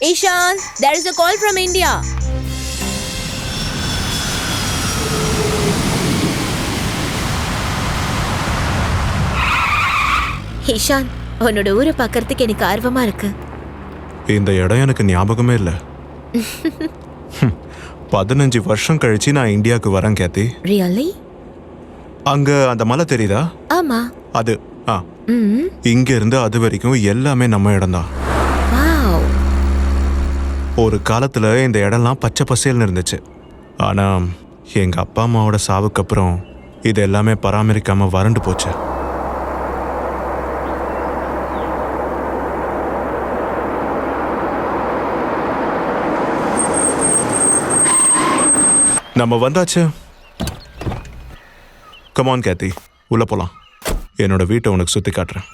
Ishan, there is a call from India. Ishan, உன்னோட ஊரை பார்க்கறதுக்கு எனக்கு ஆர்வமா இருக்கு. இந்த இடம் எனக்கு ஞாபகமே இல்லை. 15 வருஷம் கழிச்சு நான் இந்தியாவுக்கு வரேன் கேத்தி. Really? அங்க அந்த மலை தெரியுதா? ஆமா. அது இங்க இருந்து அது வரைக்கும் எல்லாமே நம்ம இடம்தான். Wow. ஒரு காலத்துல இந்த இடம்லாம் பச்சை பசேல்னு இருந்துச்சு. ஆனா எங்க அப்பா அம்மாவோட சாவுக்கு அப்புறம் இது எல்லாமே பராமரிக்காம வறண்டு போச்சு. நம்ம வந்தாச்சு. கமான் கேத்தி, உள்ள போலாம். என்னோட வீட்டை உனக்கு சுத்தி காட்டுறேன்.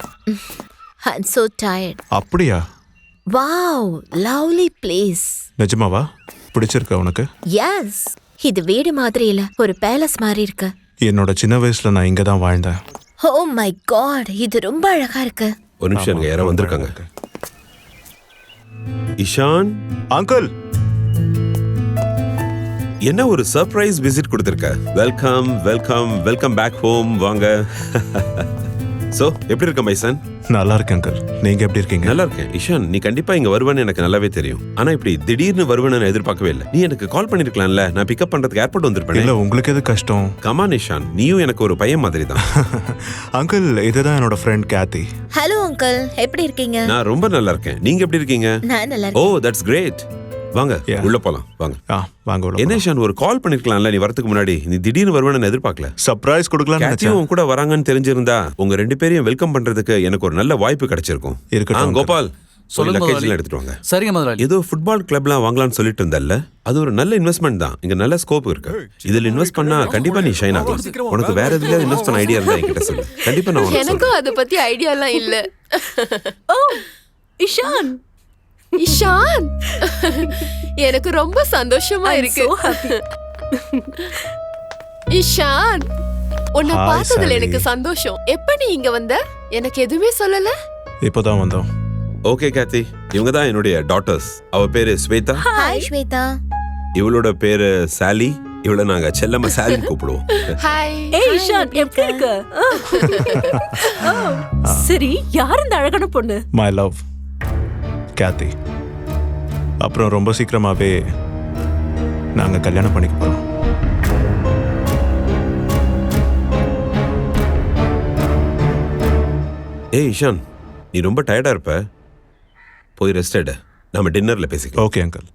I'm so tired. அப்படியா? Wow, lovely place. நிஜமாவா? பிடிச்சிருக்கா உனக்கு? Yes. இது வீடு மாதிரி இல்ல, ஒரு பேலஸ் மாதிரி இருக்கு. என்னோட சின்ன வயசுல நான் இங்க தான் வாழ்ந்தேன். Oh my god, இது ரொம்ப அழகா இருக்கு. ஒரு நிமிஷம், யாரோ வந்திருக்காங்க. இஷான் அங்கிள், என்ன ஒரு சர்ப்ரைஸ் விசிட் கொடுத்திருக்க. Welcome welcome welcome back home. வாங்க. சோ எப்படி இருக்க மை சன்? நல்லா இருக்கேன் அங்கிள். நீங்க எப்படி இருக்கீங்க? நல்லா இருக்கேன். இஷான், நீ கண்டிப்பா இங்க வருவேன்னு எனக்கு நல்லாவே தெரியும். ஆனா இப்படி திடீர்னு வருவேன்னு நான் எதிர்பார்க்கவே இல்லை. நீ எனக்கு கால் பண்ணிருக்கலாம்ல, நான் பிக்கப் பண்றதுக்கு ஏர்போர்ட் வந்திருப்பேன். இல்ல, உங்களுக்கு எது கஷ்டம்? கமான் இஷான், நீயும் எனக்கு ஒரு பையன் மாதிரி தான். அங்கிள், இதுதான் என்னோட ஃப்ரெண்ட் கேத்தி. ஹலோ அங்கிள், எப்படி இருக்கீங்க? நான் ரொம்ப நல்லா இருக்கேன். நீங்க எப்படி இருக்கீங்க? நான் நல்லா ஓ, இருக்கேன். That's great. வாங்க உள்ள போலாம். வாங்க. வாங்க உள்ள. என்ன இஷான், ஒரு கால் பண்ணிருக்கலாம்ல நீ வரதுக்கு முன்னாடி. நீ திடீர்னு வருவேன்னு எதிர்பார்க்கல. சர்ப்ரைஸ் கொடுக்கலாம்னு நினைச்சேன். உன் கூட வராங்கன்னு தெரிஞ்சிருந்தா உங்க ரெண்டு பேரையும் வெல்கம் பண்றதுக்கு எனக்கு ஒரு நல்ல வாய்ப்பு கிடைச்சிருக்கும். இருக்கட்டும் கோபால், சொல்லுங்க லக்கேஜ்லாம் எடுத்துட்டு வாங்க. சரிங்க முதலாளி. ஏதோ ஃபுட்பால் கிளப்லாம் வாங்கலாம்னு சொல்லிட்டு இருந்தல்ல, அது ஒரு நல்ல இன்வெஸ்ட்மெண்ட் தான். இங்க நல்ல ஸ்கோப் இருக்கு. இதுல இன்வெஸ்ட் பண்ணா கண்டிப்பா நீ ஷைன் ஆகலாம். உனக்கு வேற எதுலயாவது இன்வெஸ்ட் பண்ண ஐடியா இருந்தா என்கிட்ட சொல்லு. கண்டிப்பா நான் உனக்கு எனக்கும் அத பத்தி ஐடியாலாம் இல்ல. ஓ இஷான், இஷான், எனக்கு ரொம்ப சந்தோஷமா இருக்கு. இஷான், உன்னை Hi, பார்த்ததுல Sally. எனக்கு சந்தோஷம். எப்ப நீ இங்க வந்த? எனக்கு எதுவுமே சொல்லல. இப்போதான் வந்தோம். ஓகே கார்த்தி, இவங்க தான் என்னுடைய டாட்டர்ஸ். அவ பேரு ஸ்வேதா. ஹாய் ஸ்வேதா. இவளோட பேரு சாலி. இவள நாங்க செல்லம்மா சாலி கூப்பிடுவோம். ஹாய். ஏய் இஷான், எப்படி இருக்க? சரி, யார் இந்த அழகான பொண்ணு? My love Kathy. அப்புறம் ரொம்ப சீக்கிரமாவே நாங்க கல்யாணம் பண்ணிக்க போறோம். ஏய் இஷான், நீ ரொம்ப டயர்டா இருப்ப, போய் ரெஸ்ட் எடு. நம்ம டின்னர்ல பேசிக்கலாம். ஓகே அங்கிள்,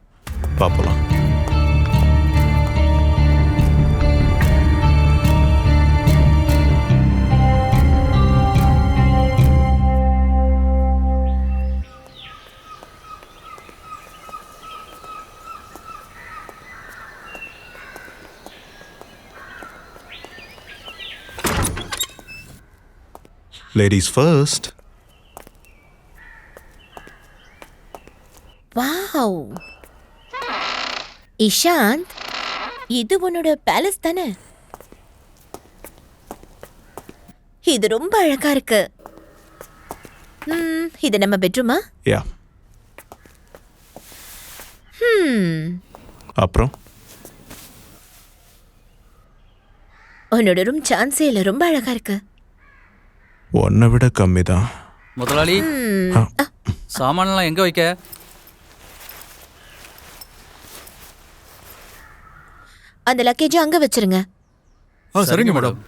பாப்போலாம். Ladies first. Wow. இஷாந்த், இது உன்னோட பேலஸ் தானே? இது ரொம்ப அழகா இருக்கு. இது நம்ம பெட்ரூமா? யா. அப்புறம் உன்னோட ரூம் சான்ஸே இல்ல, ரொம்ப அழகா இருக்கு. உன்னை விட கம்மி தான். முதலாளி, சாமான்லாம் எங்க வைக்க? அந்த லக்கேஜ் அங்க வச்சிருங்க. சரிங்க மேடம்.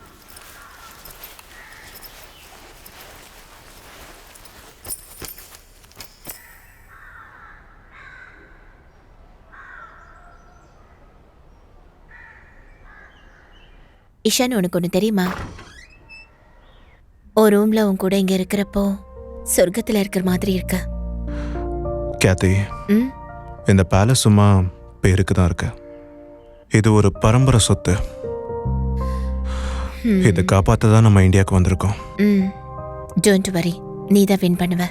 இஷான், உனக்கு ஒன்று தெரியுமா? ஒரு ரூம்ல உன் கூட இங்க இருக்கிறப்போ சொர்க்கத்துல இருக்கிற மாதிரி இருக்கு. கேத்தி, இந்த பேலஸ் சும்மா பேருக்கு தான் இருக்கு. இது ஒரு பரம்பரை சொத்து. இதை காப்பாத்த தான் நம்ம இந்தியாவுக்கு வந்திருக்கோம். டோன்ட் வரி, நீ தான் வின் பண்ணுவ.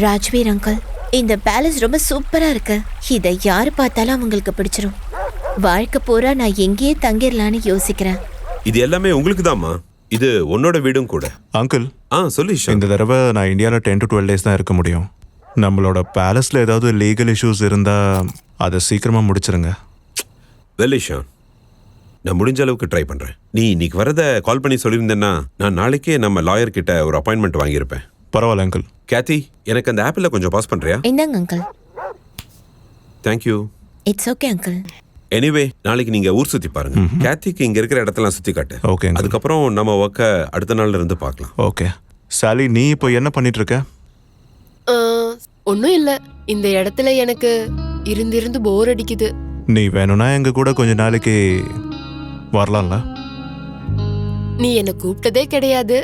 ராஜ்வீர் அங்கிள், இந்த பேலஸ் ரொம்ப சூப்பரா இருக்கு. இதை யாரு பார்த்தாலும் அவங்களுக்கு பிடிச்சிரும். வாழ்க்கை பூரா நான் எங்கேயே தங்கிடலான்னு யோசிக்கிறேன். இது எல்லாமே உங்களுக்கு தான்மா. இது உன்னோட வீடும் கூட. அங்கிள், சொல்லு இஷாந்த். இந்த தடவை நான் இந்தியாவில் 10 to 12 days தான் இருக்க முடியும். நம்மளோட பேலஸில் ஏதாவது லீகல் இஷ்யூஸ் இருந்தால் அதை சீக்கிரமாக முடிச்சிருங்க. வெல் இஷாந்த், நான் முடிஞ்ச அளவுக்கு ட்ரை பண்ணுறேன். நீ இன்னைக்கு வரதை கால் பண்ணி சொல்லியிருந்தேன்னா நான் நாளைக்கே நம்ம லாயர் கிட்ட ஒரு அப்பாயின்மெண்ட் வாங்கியிருப்பேன். பரவாயில்ல அங்கிள். கேத்தி, எனக்கு அந்த ஆப்பில் கொஞ்சம் பாஸ் பண்ணுறியா? இந்தாங்க uncle. Thank you. It's okay uncle. Anyway, நாளைக்கு நீங்க ஊர் சுத்தி பாருங்க. கேத்திக்கு இங்க இருக்கிற இடத்தெல்லாம் சுத்தி காட்டு. ஓகே. அதுக்கப்புறம் நம்ம ஒர்க்க அடுத்த நாள்ல இருந்து பார்க்கலாம். ஓகே. சாலி, நீ இப்போ என்ன பண்ணிட்டு இருக்க? ஒன்றும் இல்லை, இந்த இடத்துல எனக்கு இருந்து போர் அடிக்குது. நீ வேணும்னா எங்க கூட கொஞ்ச நாளைக்கு வரலாம்ல? நீ என்னை கூப்பிட்டதே கிடையாது.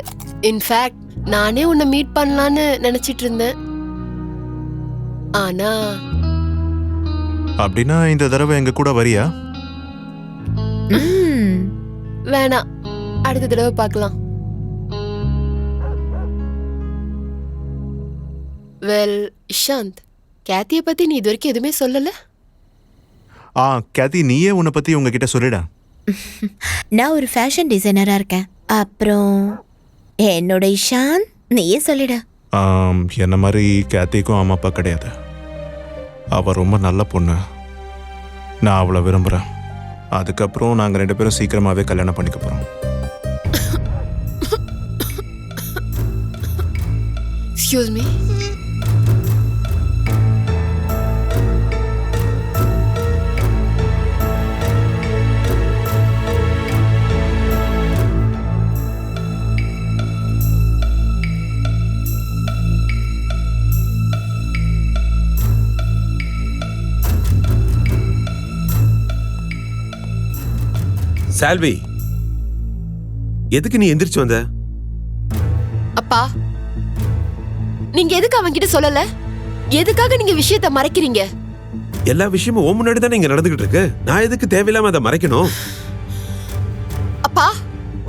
இன்ஃபேக்ட் நானே உன்னை மீட் பண்ணலான்னு நினைச்சிட்டு இருந்தேன். ஆனா அப்படின்னா இந்த தடவை எங்க கூட வரியா? வேணாம், அடுத்த தடவை பார்க்கலாம். வெல் இஷாந்த், கேத்தியை பத்தி நீ இது வரைக்கும் எதுவுமே சொல்லல. கேத்தி, நீயே உன்னை பத்தி உங்ககிட்ட சொல்லிட. நான் ஒரு ஃபேஷன் டிசைனரா இருக்கேன். அப்புறம் என்னோட இஷான், நீயே சொல்லிட. என்ன மாதிரி கேத்திக்கும் அம்மா அப்பா கிடையாது. அவ ரொம்ப நல்ல பொண்ணு. நான் அவளை விரும்புகிறேன். அதுக்கப்புறம் நாங்கள் 2 பேரும் சீக்கிரமாகவே கல்யாணம் பண்ணிக்க போகிறோம். Excuse me. சால்வி, எதுக்கு நீ எந்திரிச்சு வந்த? அப்பா, நீங்க எதுக்கு அவன்கிட்ட சொல்லல? எதுக்காக நீங்க விஷயத்தை மறைக்கிறீங்க? எல்லா விஷயமும் உன் முன்னாடி தானே இங்க நடந்துகிட்டு இருக்கு. நான் எதுக்கு தேவையில்லாம அதை மறைக்கணும்? அப்பா,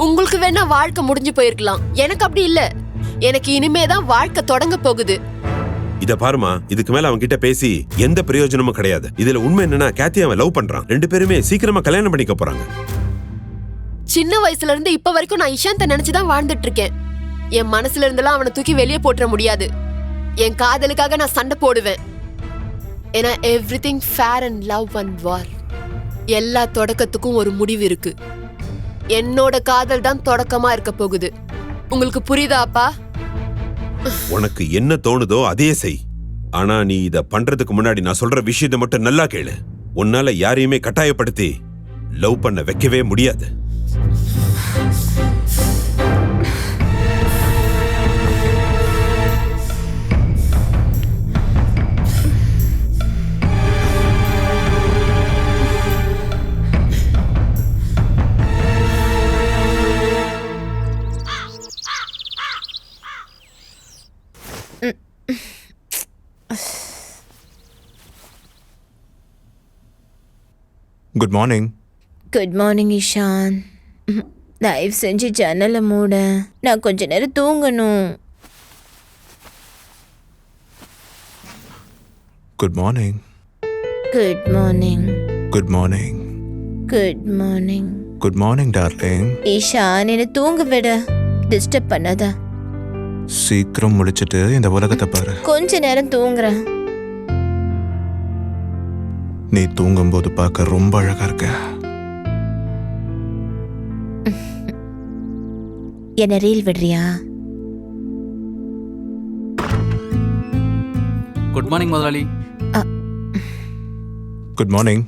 உங்களுக்கு வேணா வாழ்க்கை முடிஞ்சு போயிருக்கலாம், எனக்கு அப்படி இல்ல. எனக்கு இனிமேதான் வாழ்க்கை தொடங்க போகுது. இத பாருமா, இதுக்கு மேல அவன் கிட்ட பேசி எந்த பிரயோஜனமும் கிடையாது. இதுல உண்மை என்னன்னா, கேத்தி அவன் லவ் பண்றான். 2 பேருமே சீக்கிரமா கல்யாணம் பண்ணிக்க போறாங்க. சின்ன வயசுல இருந்து இப்ப வரைக்கும் நான் இஷாந்த நினைச்சுதான் வாழ்ந்துட்டு இருக்கேன். என் மனசுல இருந்தெல்லாம் அவனை தூக்கி வெளியே போட்டுற முடியாது. என் காதலுக்காக நான் சண்டை போடுவேன். ஏன்னா everything fair and love and war. எல்லா தொடக்கத்துக்கும் ஒரு முடிவு இருக்கு. என்னோட காதல் தான் தொடக்கமா இருக்க போகுது. உங்களுக்கு புரியுதா அப்பா? உனக்கு என்ன தோணுதோ அதே செய். ஆனா நீ இத பண்றதுக்கு முன்னாடி நான் சொல்ற விஷயத்தை மட்டும் நல்லா கேளு. உன்னால யாரையுமே கட்டாயப்படுத்தி லவ் பண்ண வைக்கவே முடியாது. Good morning. Good morning Ishaan. தயவு செஞ்சு ஜன்னலை மூட, நான் கொஞ்ச நேரம் தூங்கணும். Good morning. Good morning. Good morning. Good morning. Good morning darling. Ishaan, என்னை தூங்க விட, டிஸ்டர்ப் பண்ணாத. சீக்கிரம் முடிச்சிட்டு இந்த உலகத்தை பாரு. கொஞ்ச நேரம் தூங்குறேன். நீ தூங்கும்போது பார்க்க ரொம்ப அழகா இருக்க. என்ன ரீல் விடுறியா? குட் மார்னிங் முதலாளி. Good morning.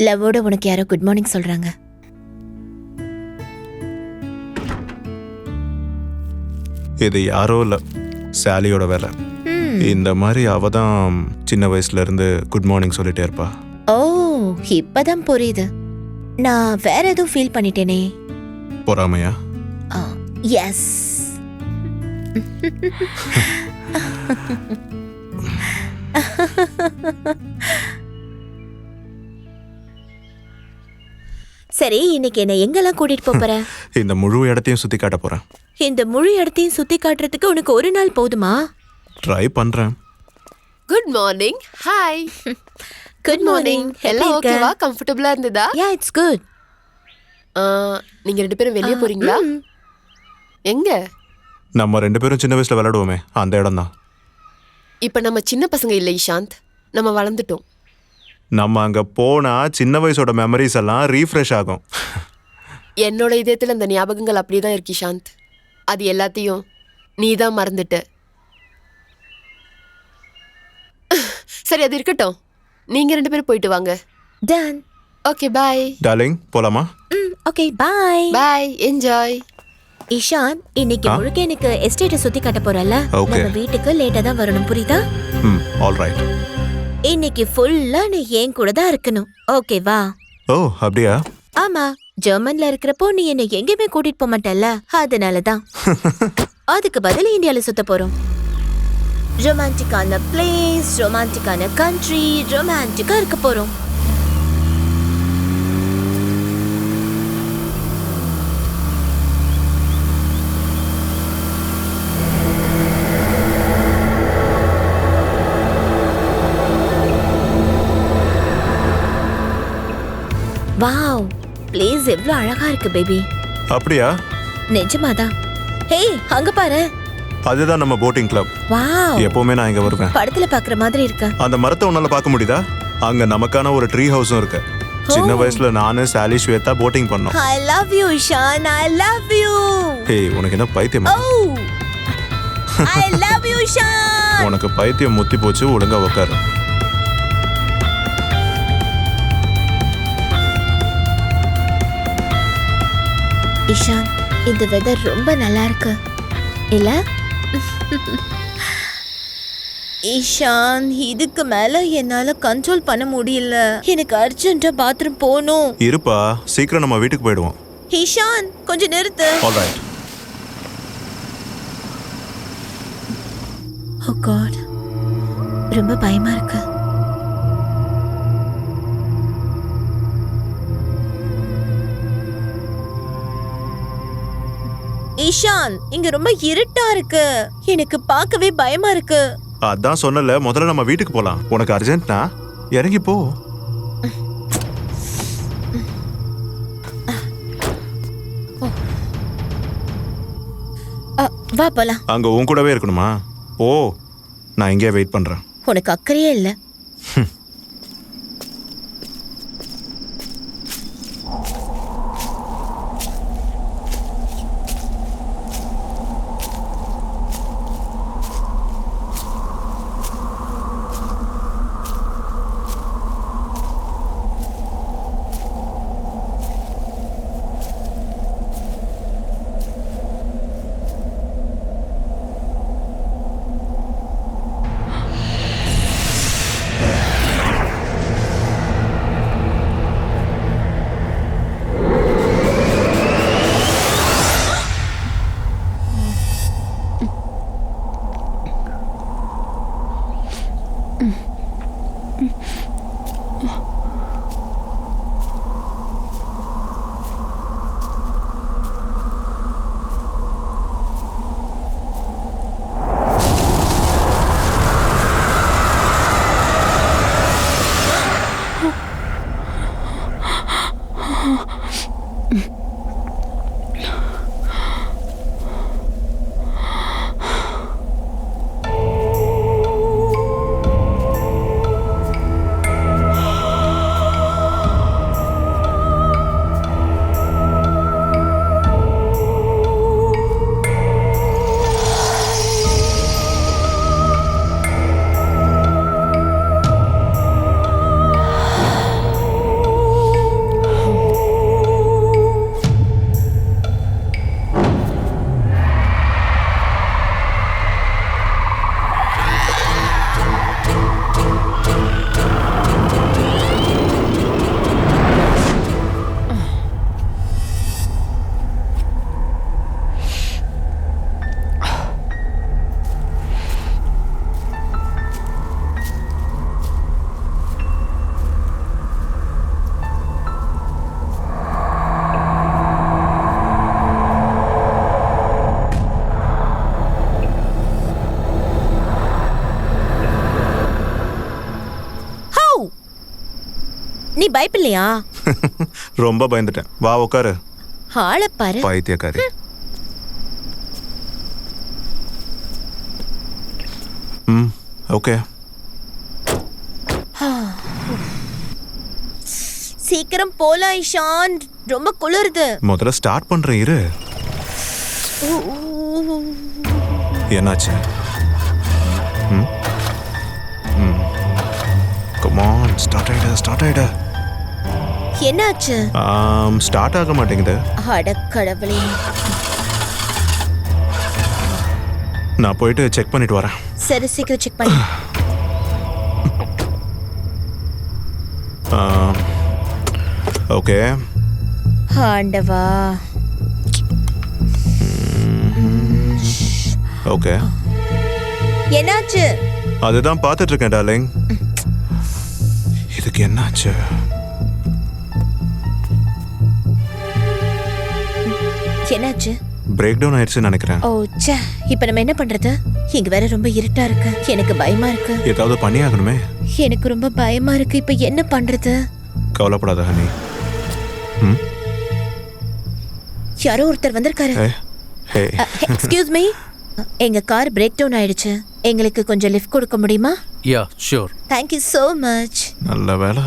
லவ்வோட உனக்கு யாரோ குட் மார்னிங் சொல்றாங்க. இது யாரோ இல்ல, சாலியோட வேலை. இந்த மாதிரி அவ தான் சின்ன வயசுல இருந்து குட் மார்னிங் சொல்லிட்டே இருப்பா. ஓ, இப்பதான் புரியுது. நான் வேற எதுவும் ஃபீல் பண்ணிட்டேனே. பொறாமையா? எஸ். சரி, இன்னைக்கு என்ன எங்கெல்லாம் கூட்டிட்டு போப் போற? இந்த முழு இடத்தையும் சுத்தி காட்ட போறேன். இந்த முழு இடத்தையும் சுத்தி காட்டுறதுக்கு உனக்கு ஒரு நாள் போதுமா? ட்ரை பண்றேன். Good morning. Hi. Good morning. எல்லாம் ஓகேவா? கம்ஃபர்டபுளா இருந்ததா? யா, இட்ஸ் குட். நீங்க 2 பேரும் வெளியே போறீங்களா? எங்க? நம்ம 2 பேரும் சின்ன வயசுல விளையாடுவோமே அந்த இடம் தான். இப்ப நம்ம சின்ன பசங்க இல்ல இஷாந்த், நம்ம வளர்ந்துட்டோம். நம்ம அங்க போனா சின்ன வயசோட மெமரிஸ் எல்லாம் ரீஃப்ரெஷ் ஆகும். என்னோட இதயத்துல அந்த ஞாபகங்கள் அப்படியே தான் இருக்கு இஷாந்த். அது எல்லாத்தையும் நீ தான் மறந்துட்ட. சரி, அது இருக்கட்டும். நீங்க 2 பேரும் போயிட்டு வாங்க. டன். Okay, bye. டார்லிங், போலாமா? Okay, bye. Bye, enjoy. Ishaan, இன்னைக்கு முழுக்க எனக்கு எஸ்டேட்டை சுத்தி காட்ட போறல. Okay. நம்ம வீட்டுக்கு லேட்டா தான் வரணும், புரியுதா? All right. இன்னைக்கு ஃபுல்லா நீ ஏன் கூட தான் இருக்கணும், ஓகேவா? ஓ, அப்படியா? ஆமா, ஜெர்மன்ல இருக்கிறப்போ நீ என்ன எங்கேயுமே கூட்டிட்டு போக மாட்டல்ல, அதனாலதான். அதுக்கு பதில் இந்தியால சுத்த போறோம். ரொமான்டிக்கான பிளேஸ், ரொமான்டிக்கான கண்ட்ரி, ரொமான்டிக்கா இருக்க போறோம். வாவ், பிளேஸ் எவ்வளவு அழகா இருக்கு பேபி. அப்படியா? நிஜமாதான். ஹே, அங்க பாரு. அதுதான் நம்ம போட்டிங் கிளப். வாவ், எப்பவுமே நான் இங்க வருவேன். படத்துல பாக்குற மாதிரி இருக்கு. அந்த மரத்தை உன்னால பார்க்க முடியுதா? அங்க நமக்கான ஒரு ட்ரீ ஹவுஸும் இருக்கு. சின்ன வயசுல நானு சாலி ஸ்வேதா போட்டிங் பண்ணோம். I love you, Ishan. I love you. ஏய், உனக்கு என்ன பைத்தியமா? Oh, I love you, Ishan. உனக்கு பைத்தியம் முத்தி போச்சு, ஒழுங்கா உட்காரு. இஷான், இந்த வெதர் ரொம்ப நல்லா இருக்கு இல்ல? இஷான், இதுக்கு மேல என்னால கண்ட்ரோல் பண்ண முடியல. எனக்கு அர்ஜென்ட்டா பாத்ரூம் போகணும். இருப்பா, சீக்கிரம் நம்ம வீட்டுக்கு போயிடுவோம். இஷான், கொஞ்சம் நிறுத்து. All right. Oh God, ரொம்ப பயமா இருக்கு. இஷான், இங்க ரொம்ப இருட்டா இருக்கு. எனக்கு பார்க்கவே பயமா இருக்கு. அதான் சொன்னல, முதல்ல நம்ம வீட்டுக்கு போலாம். உனக்கு அர்ஜென்ட்னா இறங்கி போ. வா போலாம். அங்க உன் கூடவே இருக்கணுமா? ஓ, நான் இங்கே வெயிட் பண்றேன். உனக்கு அக்கறையே இல்ல. நீ பயப்பில்லையா? ரொம்ப பயந்துட்டேன். வா உட்காரு. ஆளை பாரு. பைத்தியக்காரி. ஓகே. சீக்கிரம் போலாம் இஷான், ரொம்ப குளிருது. முதல்ல ஸ்டார்ட் பண்றேன் இரு. என்னாச்சு? கம் ஆன், ஸ்டார்ட் ஆயிடு. என்னாச்சு? ஸ்டார்ட் ஆக மாட்டேங்குது. அட கடவுளே. நான் போயிட்டு செக் பண்ணிட்டு வரேன். சரி, சீக்கிரம் செக் பண்ணு. ஓகே. ஆண்டவா. ஓகே. என்னாச்சு? அதுதான் பார்த்துட்டு இருக்கேன் டார்லிங். இதுக்கு என்னாச்சு? என்னாச்சு? பிரேக் டவுன் ஆயிடுச்சுன்னு நினைக்கிறேன். ஓ ச்சே, இப்போ நம்ம என்ன பண்றது? இங்க வேற ரொம்ப இருட்டா இருக்கு. எனக்கு பயமா இருக்கு. ஏதாவது பண்ணி ஆகணுமே. எனக்கு ரொம்ப பயமா இருக்கு. இப்போ என்ன பண்றது? கவலைப்படாத ஹனி. யாரோ ஒருத்தர் வந்திருக்காரு. ஹே. எக்ஸ்கியூஸ் மீ, எங்க கார் பிரேக் டவுன் ஆயிடுச்சு. எங்களுக்கு கொஞ்சம் லிஃப்ட் கொடுக்க முடியுமா? Yeah sure. Thank you so much. நல்ல வேலை.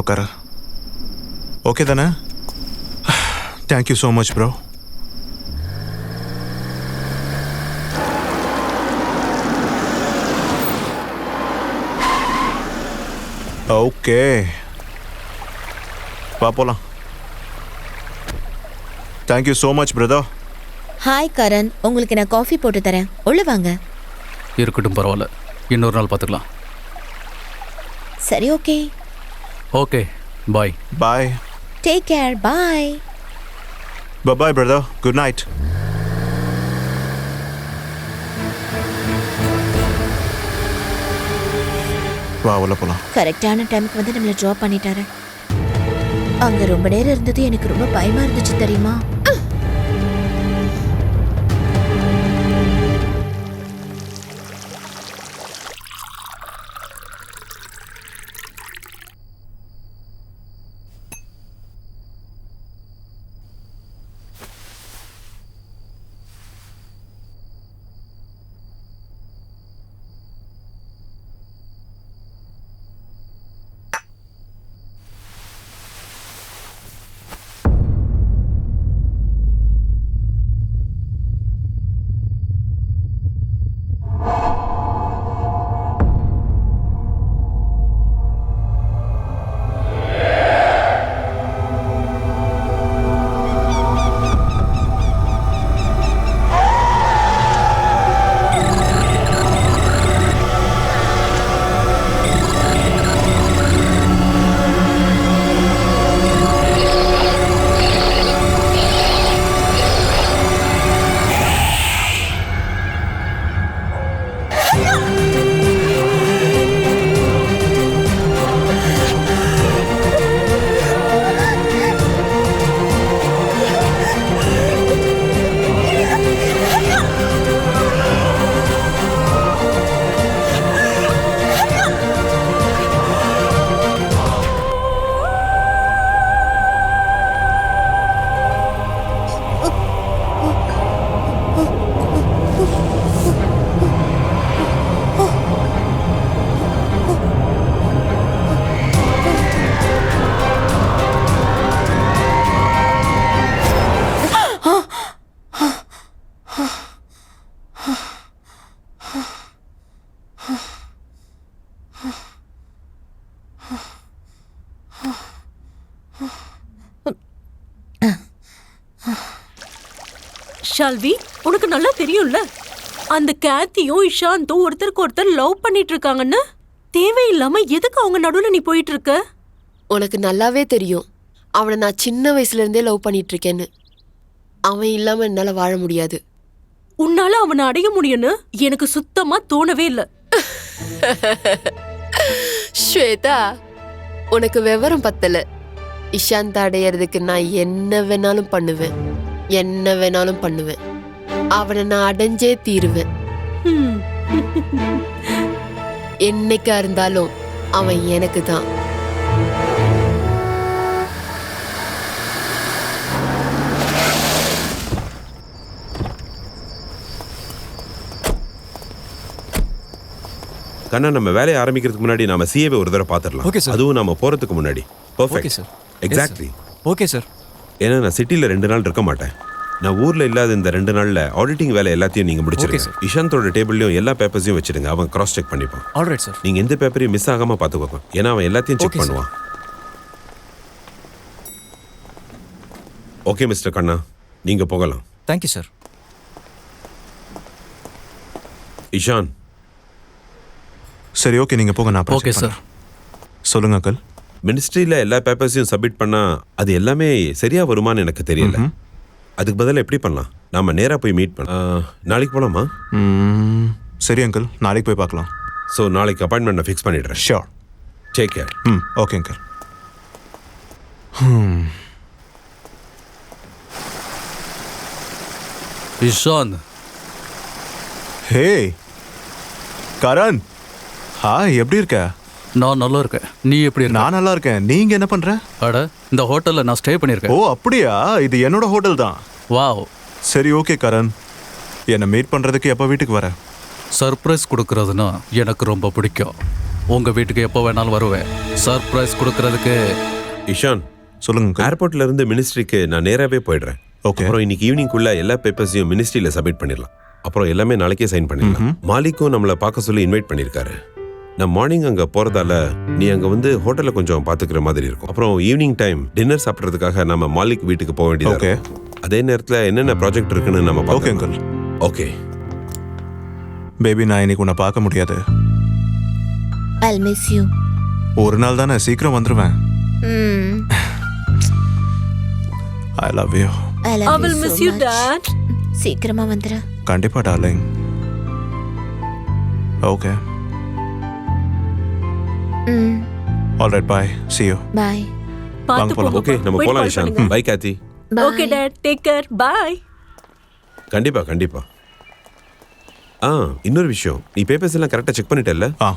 உட்கார. ஓகே தானே? Thank you so much bro. Okay, வா போலாம். Thank you so much brother. Hi Karan, உங்களுக்கு நான் காஃபி போட்டு தரேன். உள்ள வாங்க. இருக்கட்டும், பரவாயில்ல, இன்னொரு நாள் பார்த்துக்கலாம். சரி, okay. Okay, bye. Bye. Take care. Bye. Bye-bye, brother. Good night. வா உள்ள போலாம். கரெக்டான டைமுக்கு வந்து நம்மளை ட்ராப் பண்ணிட்டாரு. அங்க ரொம்ப நேரம் இருந்தது எனக்கு ரொம்ப பயமா இருந்துச்சு தெரியுமா? ஷால்வி, உனக்கு நல்லா தெரியும்ல அந்த கேத்தியும் இஷாந்தும் ஒருத்தருக்கு ஒருத்தர் லவ் பண்ணிட்டு இருக்காங்கன்னு. தேவையில்லாம எதுக்கு அவங்க நடுவுல நீ போயிட்டு இருக்க? உனக்கு நல்லாவே தெரியும் அவனை நான் சின்ன வயசுல இருந்தே லவ் பண்ணிட்டு இருக்கேன்னு. அவன் இல்லாம என்னால வாழ முடியாது. உன்னால அவனை அடைய முடியும்னு எனக்கு சுத்தமா தோணவே இல்ல. ஸ்வேதா, உனக்கு விவரம் பத்தல. இஷாந்த் அடையறதுக்கு நான் என்ன வேணாலும் பண்ணுவேன். அவனை நான் அடைஞ்சே தீருவேன். என்னைக்கா இருந்தாலும் அவன் எனக்கு தான். கண்ணா நம்ம வேலையை ஆரம்பிக்கிறதுக்கு முன்னாடி நாம சிஏவை ஒரு தடவை பார்த்துடலாம். Okay, sir. அதுவும் நாம போறதுக்கு முன்னாடி. Okay perfect. Sir. Exactly. Okay sir. ஏன்னா நான் சிட்டில 2 நாள் இருக்க மாட்டேன். நான் ஊர்ல இல்லாத இந்த 2 நாள்ல ஆடிட்டிங் வேலை எல்லாத்தையும் நீங்க முடிச்சிருங்க. Okay, sir. இஷாந்தோட டேபிள்லயும் எல்லா பேப்பர்ஸையும் வச்சிடுங்க. அவன் கிராஸ் செக் பண்ணிப்பான். Alright sir. நீங்க எந்த பேப்பரையும் மிஸ் ஆகாம பாத்துக்கோங்க. ஏன்னா அவன் எல்லாத்தையும் செக் Okay, sir. பண்ணுவான். ஓகே மிஸ்டர் கண்ணா, நீங்க போகலாம். Thank you sir. இஷான், சரி ஓகே நீங்கள் போங்க, நான் ஓகே சார். சொல்லுங்க அங்கிள். மினிஸ்ட்ரியில எல்லா பேப்பர்ஸையும் சப்மிட் பண்ணா அது எல்லாமே சரியா வருமான்னு எனக்கு தெரியல. அதுக்கு பதிலா எப்படி பண்ணலாம்? நாம நேரா போய் மீட் பண்ணலாம். நாளைக்கு போலாமா? சரி அங்கிள், நாளைக்கு போய் பார்க்கலாம். ஸோ நாளைக்கு அப்பாயின்மெண்ட் நான் ஃபிக்ஸ் பண்ணிடுறேன். Sure. Take care. Okay uncle. Ishant, hey Karan, hi, எப்படி இருக்க? நான் நல்லா இருக்கேன். நீ எப்படி இருக்க? நான் நல்லா இருக்கேன். நீங்க என்ன பண்ற? அட, இந்த ஹோட்டல்ல நான் ஸ்டே ஓ பண்ணியிருக்கேன். அப்படியா? இது என்னோட ஹோட்டல் தான். வாவ், சரி ஓகே கரண், என்னை மீட் பண்றதுக்கு எப்போ வீட்டுக்கு வர? சர்ப்ரைஸ் கொடுக்கறதுன்னா எனக்கு ரொம்ப பிடிக்கும். உங்க வீட்டுக்கு எப்போ வேணாலும் வருவேன். சர்ப்ரைஸ் கொடுக்கறதுக்கு. இஷான், சொல்லுங்க uncle. ஏர்போர்ட்ல இருந்து மினிஸ்ட்ரிக்கு நான் நேராவே போயிடுறேன். ஓகே. அப்புறம் இன்னைக்கு ஈவினிங்குள்ள எல்லா பேப்பர்ஸையும் மினிஸ்ட்ரியில சப்மிட் பண்ணிடலாம். அப்புறம் எல்லாமே நாளைக்கே சைன் பண்ணிடலாம். மாலிக்கும் நம்மளை பார்க்க சொல்லி இன்வைட் பண்ணியிருக்காரு. நான் மார்னிங் அங்க போறதால நீ அங்க வந்து ஹோட்டல்ல கொஞ்சம் பாத்துக்கிற மாதிரி இருக்கும். அப்புறம் ஈவினிங் டைம் டின்னர் சாப்பிட்றதுக்காக நம்ம மாலிக் வீட்டுக்கு போக வேண்டியது. ஓகே. அதே நேரத்துல என்னென்ன ப்ராஜெக்ட் இருக்குன்னு நம்ம ஓகே பார்க்கலாம். அங்கிள். ஓகே. பேபி, நான் இன்னைக்கு உன்னை பார்க்க முடியாது. I'll miss you. ஒரு நாள் தானே, சீக்கிரம் வந்துருவேன். I love you. I I love will you miss so you, much. Dad. சீக்கிரமா வந்துரு. கண்டிப்பா darling. Okay. Alright, bye. see you. Bye. பார்த்து போலாம். போங்க. ஓகே, நம்ம Wait போலாம் call இஷான். பண்ணுங்க. பை காத்தி. Bye. Okay Dad, take care. Bye. கண்டிப்பா கண்டிப்பா. இன்னொரு விஷயம், நீ பேப்பர்ஸ் எல்லாம் கரெக்டா செக் பண்ணிட்டல்ல? ஆ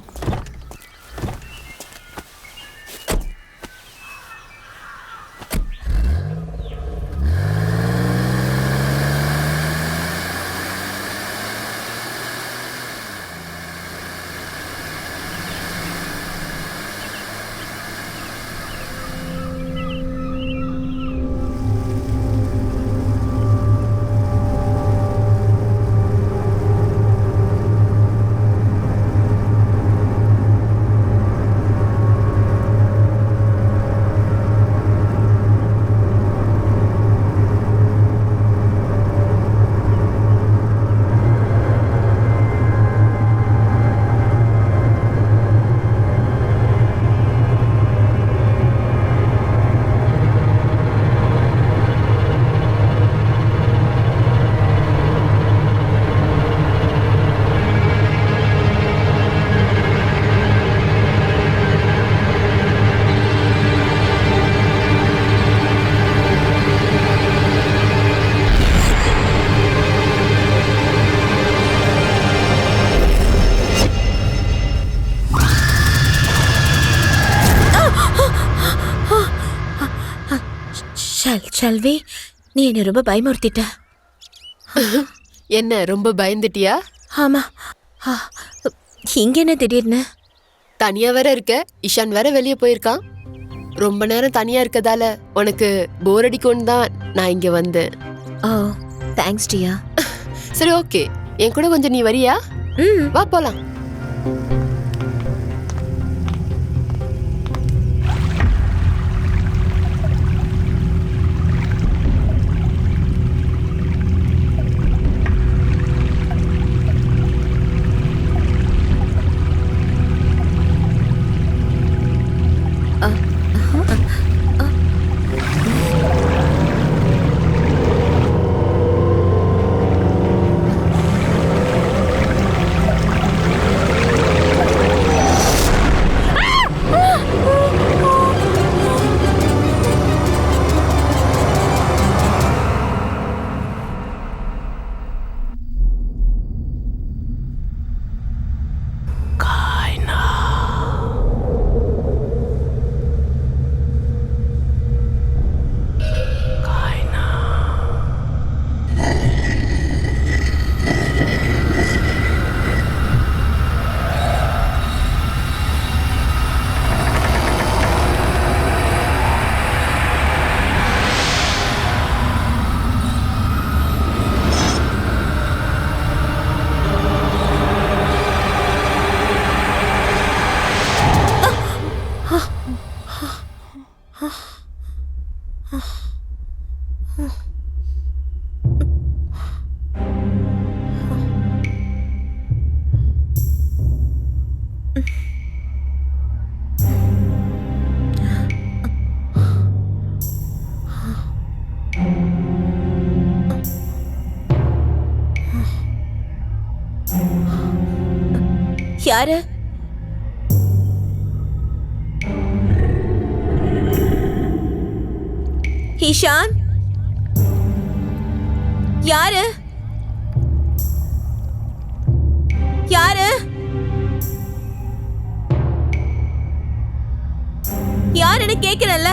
ஷல்வி, நீ என்ன ரொம்ப பயமுறுத்திட்ட. என்ன ரொம்ப பயந்துட்டியா? ஆமா. ஆ, இங்க என்ன திடீர்னு? தனியா வேற இருக்க. இஷான் வேற வெளியே போயிருக்கான். ரொம்ப நேரம் தனியா இருக்கதால உனக்கு போர் அடிக்கும்னு தான் நான் இங்க வந்தேன். ஓ, தேங்க்ஸ் டியா. சரி ஓகே, என் கூட கொஞ்சம் நீ வரியா? வா போலாம். யாரு? ஈஷான்? யாரு? யாரு? யாருன்னு கேக்குறல்ல?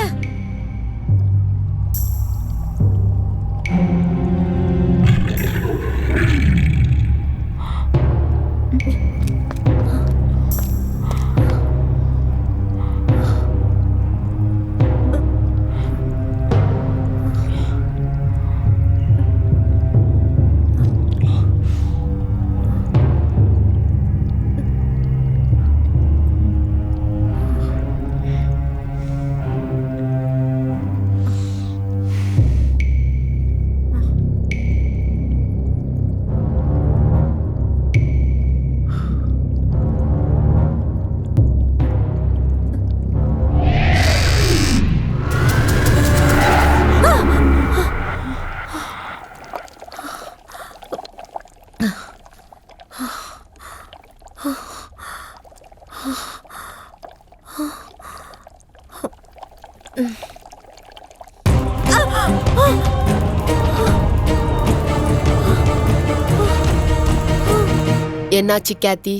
என்னாச்சு கேத்தி?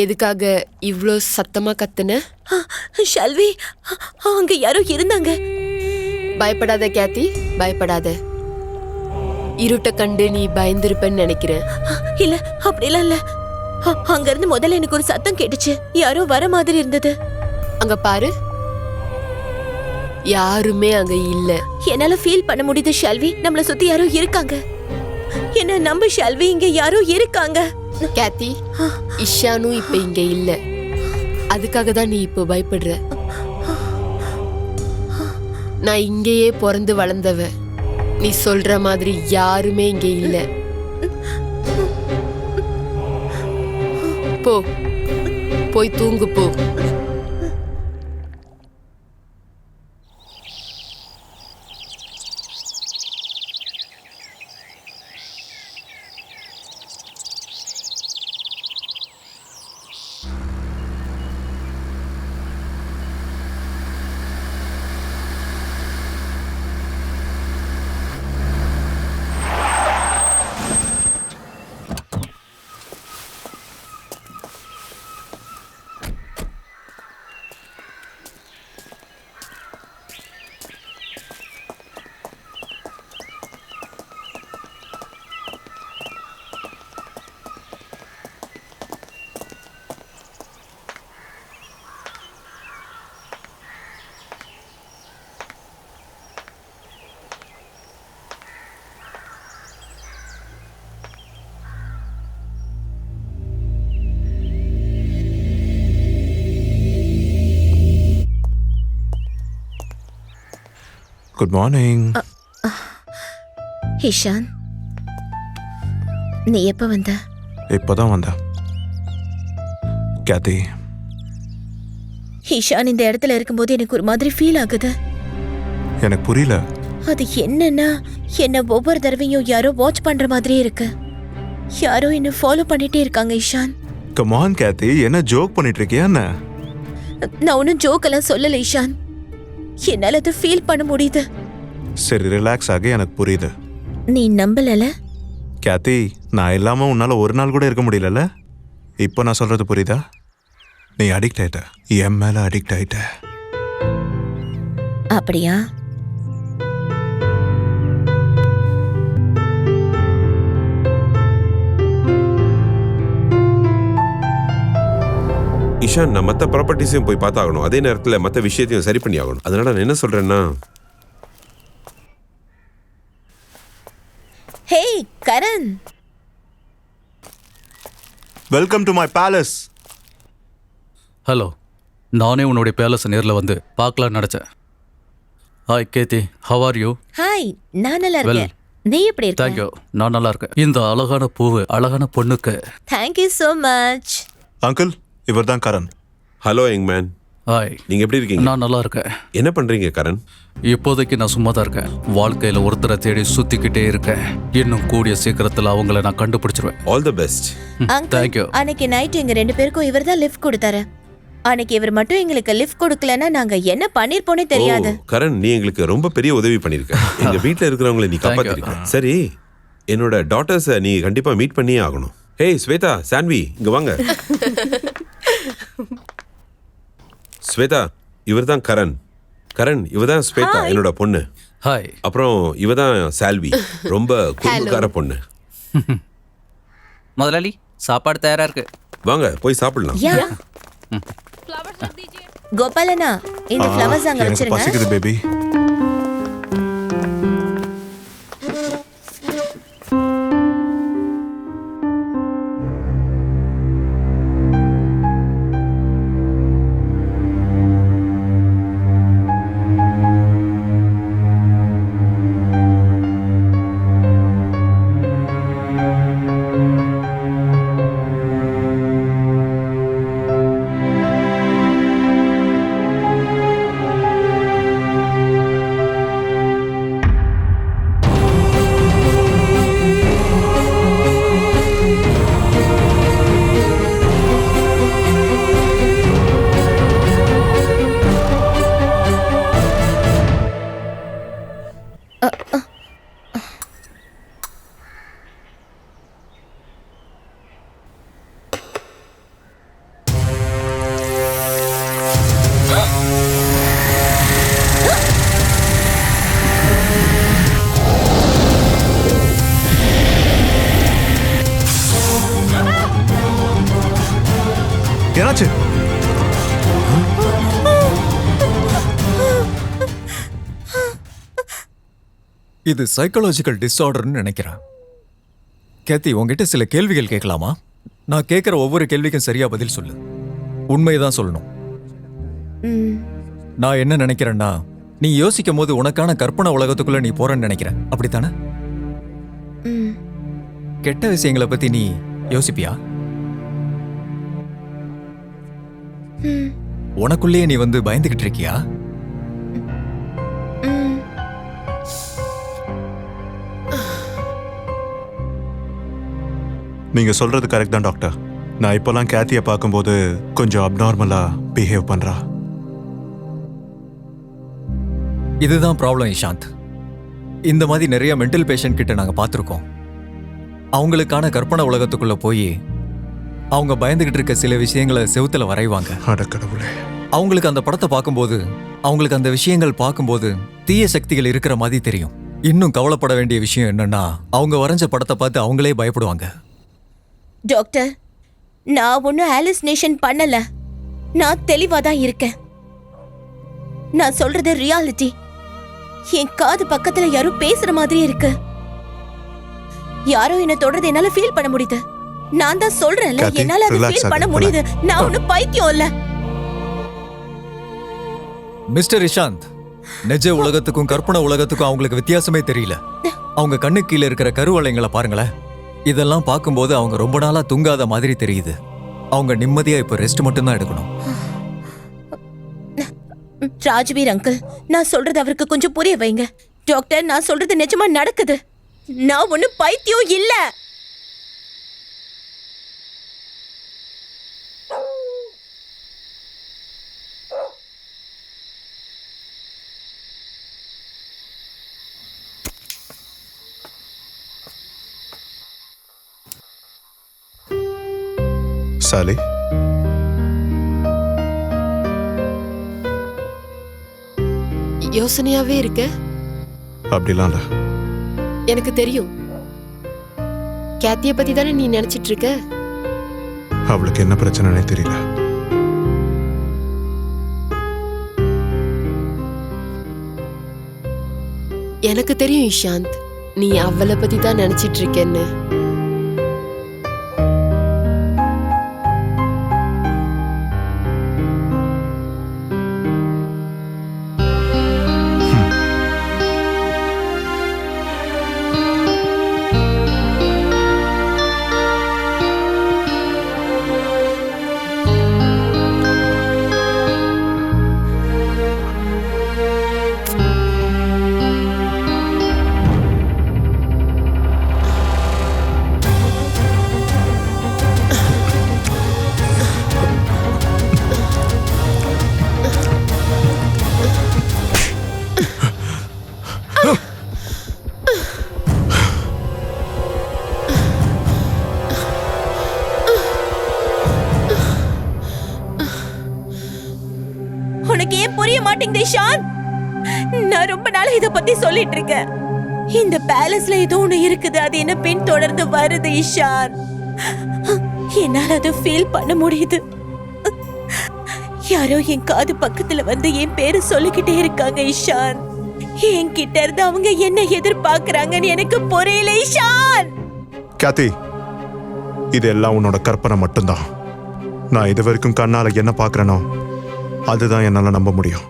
எதுக்காக இவ்ளோ சத்தமா கத்துன? ஷல்வி, அங்க யாரோ இருந்தாங்க. பயப்படாத கேத்தி, பயப்படாத. இருட்ட கண்டு நீ பயந்திருப்பன்னு நினைக்கிறேன். இல்ல, அப்படிலாம் இல்ல. அங்க இருந்து முதல்ல எனக்கு ஒரு சத்தம் கேட்டுச்சு. யாரோ வர மாதிரி இருந்தது. அங்க பாரு, யாருமே அங்க இல்ல. என்னால ஃபீல் பண்ண முடியுது ஷல்வி, நம்மள சுத்தி யாரோ இருக்காங்க. என்ன நம்பு ஷல்வி, இங்க யாரோ இருக்காங்க. கேத்தி, இஷானும் இப்ப இங்க இல்ல. அதுக்காக தான் நீ இப்போ பயப்படுற. நான் இங்கேயே பிறந்து வளர்ந்தவ. நீ சொல்ற மாதிரி யாருமே இங்க இல்ல. போ, போய் தூங்கு போ. Good morning. ஈஷான், நீ எப்ப வந்த? இப்போதான் வந்தேன். கேத்தி, ஈஷான் இந்த இடத்துல இருக்கும்போது எனக்கு ஒரு மாதிரி ஃபீல் ஆகுது. எனக்கு புரியல. அது என்னன்னா, என்ன ஒவ்வொரு தடவையும் யாரோ வாட்ச் பண்ற மாதிரி இருக்கு. யாரோ என்ன ஃபாலோ பண்ணிட்டே இருக்காங்க ஈஷான். கம் ஆன் கேத்தி, என்ன ஜோக் பண்ணிட்டு இருக்கியா என்ன? நான் ஒன்னும் ஜோக் எல்லாம் சொல்லல ஈஷான். என்னால அதை ஃபீல் பண்ண முடியுது. சரி, ரிலாக்ஸ் ஆக, எனக்கு புரியுது. நீ நம்பலல? கேத்தி, நான் இல்லாம உன்னால ஒரு நாள் கூட இருக்க முடியலல்ல. இப்போ நான் சொல்றது புரியுதா? நீ அடிக்ட் ஆயிட்ட, என் மேல அடிக்ட் ஆயிட்ட. அப்படியா? இஷான், நான் மற்ற ப்ராப்பர்ட்டிஸையும் போய் பார்த்தாகணும். அதே நேரத்தில் மற்ற விஷயத்தையும் சரி பண்ணி ஆகணும். அதனால நான் என்ன சொல்றேன்னா, hey Karan, welcome to my palace. Hello, நானே உன்னுடைய பேலஸ் நேரில் வந்து பார்க்கலான்னு நினச்சேன். Hi Cathy, how are you? Hi, நான் நல்லா இருக்கேன். நீ எப்படி இருக்க? தேங்க்யூ, நான் நல்லா இருக்கேன். இந்த அழகான பூவு அழகான பொண்ணுக்கு. Thank you so much. Uncle, இவர் தான் Karan. Hello young man. Hi. நீங்க எப்படி இருக்கீங்க? நான் நல்லா இருக்கேன். என்ன பண்றீங்க கரண்? இப்போதைக்கு நான் சும்மா தான் இருக்கேன். வாழ்க்கையில ஒருத்தரை தேடி சுத்திக்கிட்டே இருக்கேன். இன்னும் கூடிய சீக்கிரத்துல அவங்கள நான் கண்டுபிடிச்சிருவேன். All the best. தேங்க்யூ. அன்னைக்கு நைட் எங்க 2 பேருக்கும் இவர் தான் லிஃப்ட் கொடுத்தாரு. அன்னைக்கு இவர் மட்டும் எங்களுக்கு லிஃப்ட் கொடுக்கலன்னா நாங்க என்ன பண்ணிருப்போனே தெரியாது. கரண், நீ எங்களுக்கு ரொம்ப பெரிய உதவி பண்ணிருக்க. எங்க வீட்ல இருக்கிறவங்களை நீ காப்பாத்திருக்க. சரி, என்னோட டாட்டர்ஸை நீ கண்டிப்பா மீட் பண்ணியே ஆகணும். ஹேய் ஸ்வேதா, சான்வி, இங்க வாங்க. ஸ்வேதா, இவர்தான் கரண். கரண், இவதான் ஸ்வேதா, என்னோட பொண்ணு. ஹாய். அப்புறம் இவதான் சால்வி, ரொம்ப குறும்புக்கார பொண்ணு. முதலாளி, சாப்பாடு தயாரா இருக்கு. வாங்க போய் சாப்பிடலாம். யா கோபாலனா, இந்த ஃப்ளவர்ஸ் அங்க எனக்கு வச்சிருங்க. பசிக்குது பேபி. என்னாச்சு? இது சைக்காலஜிக்கல் டிஸார்டர்னு நினைக்கிறேன். கேத்தி, உங்ககிட்ட சில கேள்விகள் கேட்கலாமா? நான் கேட்குற ஒவ்வொரு கேள்விக்கும் சரியா பதில் சொல்லு. உண்மைதான் சொல்லணும். நான் என்ன நினைக்கிறேன்னா, நீ யோசிக்கும் போது உனக்கான கற்பனை உலகத்துக்குள்ள நீ போறன்னு நினைக்கிறேன். அப்படித்தானே? கெட்ட விஷயங்களை பத்தி நீ யோசிப்பியா? உனக்குள்ளேயே நீ வந்து பயந்துகிட்டு இருக்கியா? நீங்க சொல்றது கரெக்ட் தான் டாக்டர். நான் இப்போலாம் கேத்தியை பார்க்கும்போது கொஞ்சம் அப்நார்மலா பிஹேவ் பண்றா. இதுதான் ப்ராப்ளம் இஷாந்த். இந்த மாதிரி நிறைய மென்டல் பேஷண்ட் கிட்ட நாங்க பார்த்துருக்கோம். அவங்களுக்கான கற்பனை உலகத்துக்குள்ள போய் அவங்க பயந்துகிட்டு இருக்க சில விஷயங்களை செவுத்துல வரைவாங்க. அடக்கடவுளே. அவங்களுக்கு அந்த படத்தை பார்க்கும்போது, அவங்களுக்கு அந்த விஷயங்கள் பார்க்கும்போது தீய சக்திகள் இருக்கிற மாதிரி தெரியும். இன்னும் கவலைப்பட வேண்டிய விஷயம் என்னன்னா, அவங்க வரைஞ்ச படத்தை பார்த்து அவங்களே பயப்படுவாங்க. டாக்டர், நான் ஒன்னும் ஹாலுசினேஷன் பண்ணல. நான் தெளிவா தான் இருக்கேன். நான் சொல்றது ரியாலிட்டி. என் காது பக்கத்துல யாரோ பேசுற மாதிரி இருக்கு. யாரோ என்ன தொடர்றது என்னால ஃபீல் பண்ண முடியுது. நான் தான் சொல்றேன்ல, Kathy, என்னால அதை relax ஃபீல் பண்ண ஆகு. முடியுது. நான் ஒன்னும் பைத்தியம் இல்ல. மிஸ்டர் இஷாந்த், நிஜ உலகத்துக்கும் கற்பனை உலகத்துக்கும் அவங்களுக்கு வித்தியாசமே தெரியல. அவங்க கண்ணு கீழே இருக்கிற கருவளைங்களை பாருங்களேன். இதெல்லாம் பார்க்கும்போது அவங்க ரொம்ப நாளா தூங்காத மாதிரி தெரியுது. அவங்க நிம்மதியா இப்ப ரெஸ்ட் மட்டும்தான் எடுக்கணும். ராஜ்வீர் அங்கிள், நான் சொல்றது அவருக்கு கொஞ்சம் புரிய வைங்க. டாக்டர், நான் சொல்றது நிஜமா நடக்குது. நான் ஒன்னும் பைத்தியம் இல்ல. சாலி, யோசனையாவே இருக்க. அப்படிலாம் இல்ல. எனக்கு தெரியும். கேத்திய பத்தி தானே நீ நினைச்சிட்டு இருக்க. அவளுக்கு என்ன பிரச்சனைனே தெரியல. எனக்கு தெரியும் இஷாந்த், நீ அவளை பத்தி தான் நினைச்சிட்டு இருக்கேன்னு. மாட்டேங்குது இஷான். நான் ரொம்ப நாளா இத பத்தி சொல்லிட்டு இருக்கேன். இந்த பேலஸ்ல ஏதோ ஒண்ணு இருக்குது, அது என்ன பின் தொடர்ந்து வருது இஷான். என்னால அதை ஃபீல் பண்ண முடியுது. யாரோ என் காது பக்கத்துல வந்து என் பேரு சொல்லிக்கிட்டே இருக்காங்க இஷான். என்கிட்ட இருந்து அவங்க என்ன எதிர்பார்க்கறாங்கன்னு எனக்கு புரியல இஷான். கேத்தி, இதெல்லாம் உன்னோட கற்பனை மட்டும்தான். நான் இது வரைக்கும் கண்ணால என்ன பார்க்கறேனோ அதுதான் என்னால நம்ப முடியும்.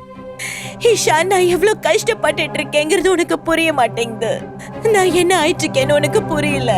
இஷான், நான் எவ்வளவு கஷ்டப்பட்டுட்டு இருக்கேங்கிறது உனக்கு புரிய மாட்டேங்குது. நான் என்ன ஆயிட்டு இருக்கேன்னு உனக்கு புரியல.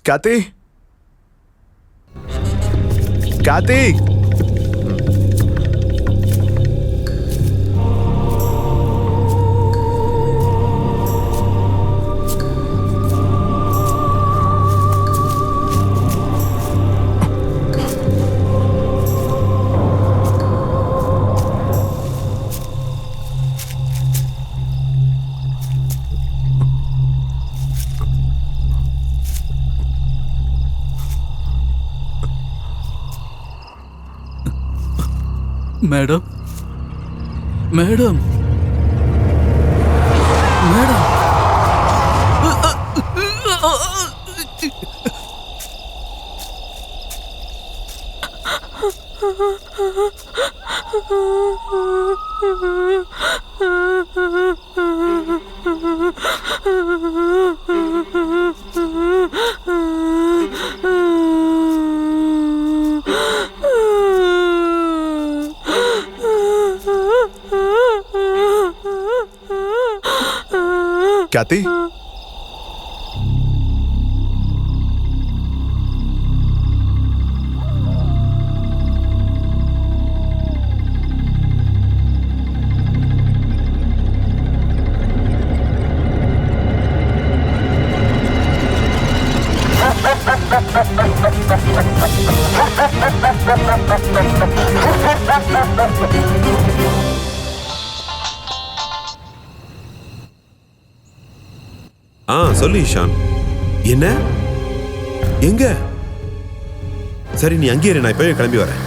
Kathy, Kathy, madam, madam, madam. Kathy, சொல்லு இஷான். என்ன? எங்க? சரி, நீ அங்கேயே இரு, நான் இப்பவே கிளம்பி வரேன்.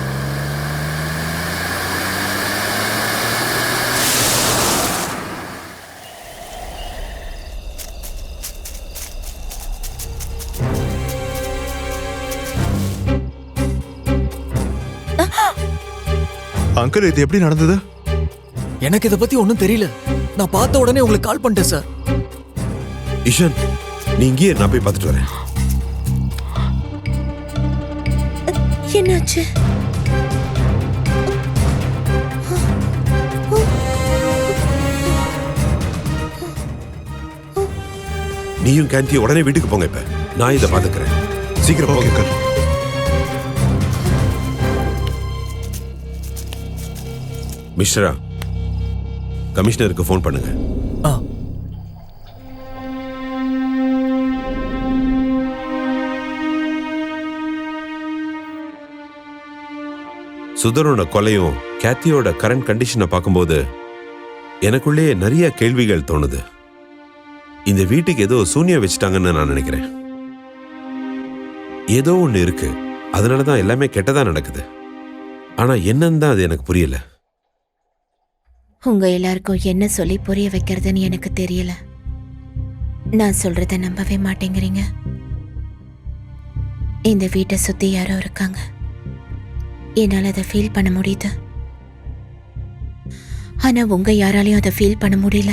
அங்கிள், இது எப்படி நடந்தது? எனக்கு இதை பத்தி ஒன்றும் தெரியல. நான் பார்த்த உடனே உங்களுக்கு கால் பண்ணிட்டேன் சார். இஷான், நீ இங்கேயே நான் போய் பார்த்துட்டு வரேன். என்னாச்சு? நீயும் கேந்தியும் உடனே வீட்டுக்கு போங்க. இப்ப நான் இதை பாத்துக்கிறேன். சீக்கிரம் ஓகே போங்க. கல். மிஸ்ரா, கமிஷனருக்கு ஃபோன் பண்ணுங்க. ஆ சுதரோட கொலையும் கேத்தியோட கரண்ட் கண்டிஷனை பார்க்கும்போது எனக்குள்ளே நிறைய கேள்விகள் தோணுது. இந்த வீட்டுக்கு ஏதோ சூனியம் வச்சுட்டாங்கன்னு நான் நினைக்கிறேன். ஏதோ ஒண்ணு இருக்கு, அதனாலதான் எல்லாமே கெட்டதா நடக்குது. ஆனா என்னன்னு தான் அது எனக்கு புரியல. உங்க எல்லாருக்கும் என்ன சொல்லி புரிய வைக்கிறதுன்னு எனக்கு தெரியல. நான் சொல்றத நம்பவே மாட்டேங்கிறீங்க. இந்த வீட்டை சுத்தி யாரோ இருக்காங்க. என்னால அதை ஃபீல் பண்ண முடியுது. ஆனா உங்க யாராலையும் அதை ஃபீல் பண்ண முடியல.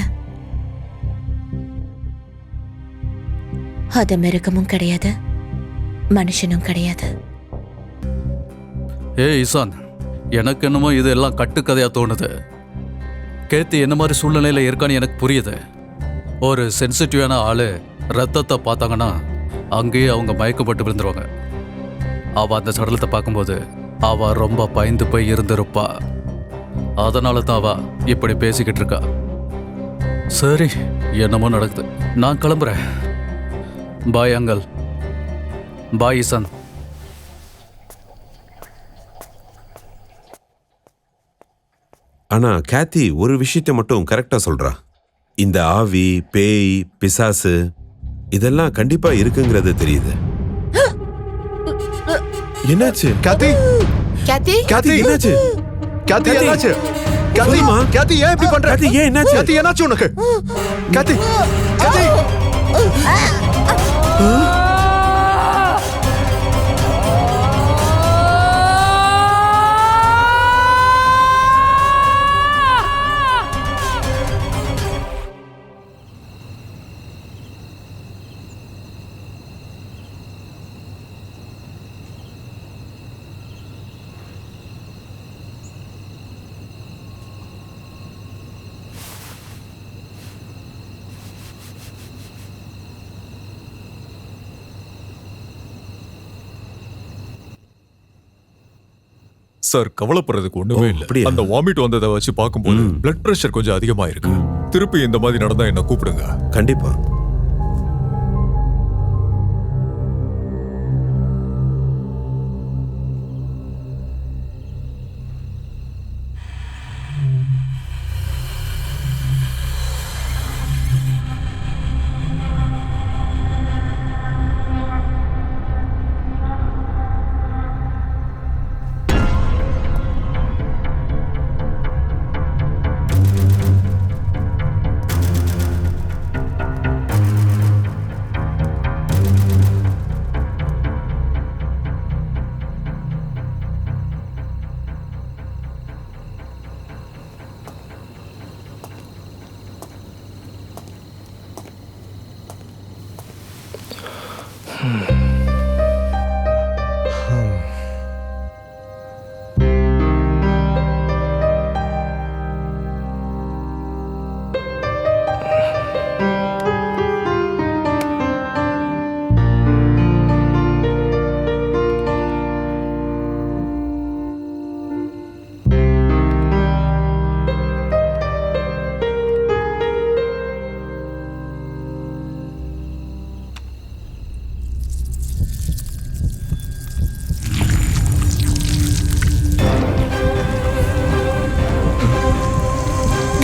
அது மிருகமும் கிடையாது, மனுஷனும் கிடையாது. இசான், எனக்கு என்னமோ இது எல்லாம் கட்டுக்கதையா தோணுது. கேத்தி என்ன மாதிரி சூழ்நிலையில இருக்கான்னு எனக்கு புரியுது. ஒரு சென்சிட்டிவான ஆளு ரத்தத்தை பார்த்தாங்கன்னா அங்கேயே அவங்க மயக்கப்பட்டு விழுந்துருவாங்க. அவ அந்த சடலத்தை பார்க்கும்போது அவ ரொம்ப பயந்து போய் இருந்திருப்பா. அதனால தான் அவ இப்படி பேசிக்கிட்டு இருக்கா. சரி, என்னமோ நடக்குது. நான் கிளம்புறேன். பாய் அங்கல். பாய் இசான். ஆனா கேத்தி ஒரு விஷயத்தை மட்டும் கரெக்டா சொல்றா. இந்த ஆவி, பேய், பிசாசு இதெல்லாம் கண்டிப்பா இருக்குங்கிறது தெரியுது. என்னாச்சு? கேத்தி, கேத்தி, கேத்தி என்னாச்சு? கேத்தி என்னாச்சு? கேத்தி, சொல்லுமா? கேத்தி ஏன் இப்படி பண்ற? கேத்தி ஏன் என்னாச்சு? கேத்தி என்னாச்சு உனக்கு? கேத்தி, கேத்தி. சார், கவலைப்படுறதுக்கு ஒண்ணுமே இல்ல. அப்படியா? அந்த வாமிட் வந்ததை வச்சு பார்க்கும்போது பிளட் பிரஷர் கொஞ்சம் அதிகமா இருக்கு. திருப்பி இந்த மாதிரி நடந்தா என்ன கூப்பிடுங்க. கண்டிப்பா.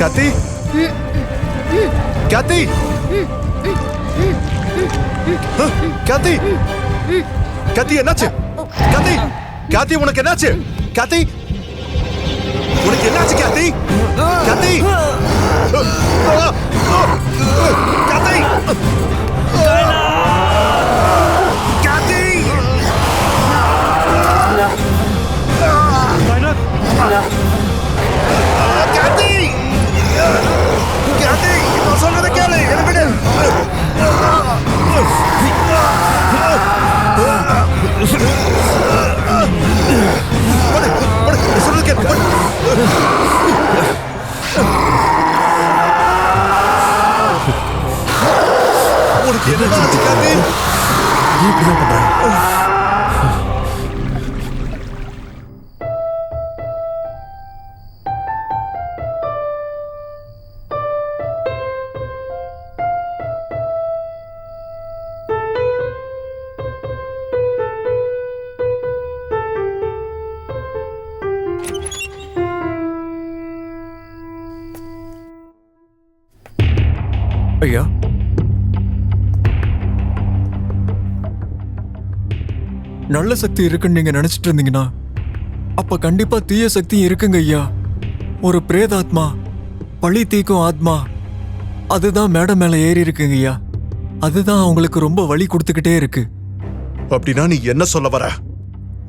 கேத்தி, கேத்தி, கேத்தி, கேத்தி என்னாச்சு? கேத்தி, கேத்தி உனக்கு என்னாச்சு? கேத்தி, உனக்கு என்னாச்சு கேத்தி? கேத்தி, கேத்தி, கேத்தி, கேத்தி, கேத்தி, நான் சொல்றத கேளு, என்ன விடு. சொல்றது கேளு. உனக்கு என்ன? ஐயா, நல்ல சக்தி இருக்குன்னு நீங்க நினைச்சிட்டு இருந்தீங்கன்னா அப்ப கண்டிப்பா தீய சக்தி இருக்குங்க ஐயா. ஒரு பிரேதாத்மா, பழி தீக்கும் ஆத்மா, அதுதான் மேடை மேல ஏறி இருக்குங்க ஐயா. அதுதான் அவங்களுக்கு ரொம்ப வலி கொடுத்துக்கிட்டே இருக்கு. அப்படின்னா நீ என்ன சொல்ல வர?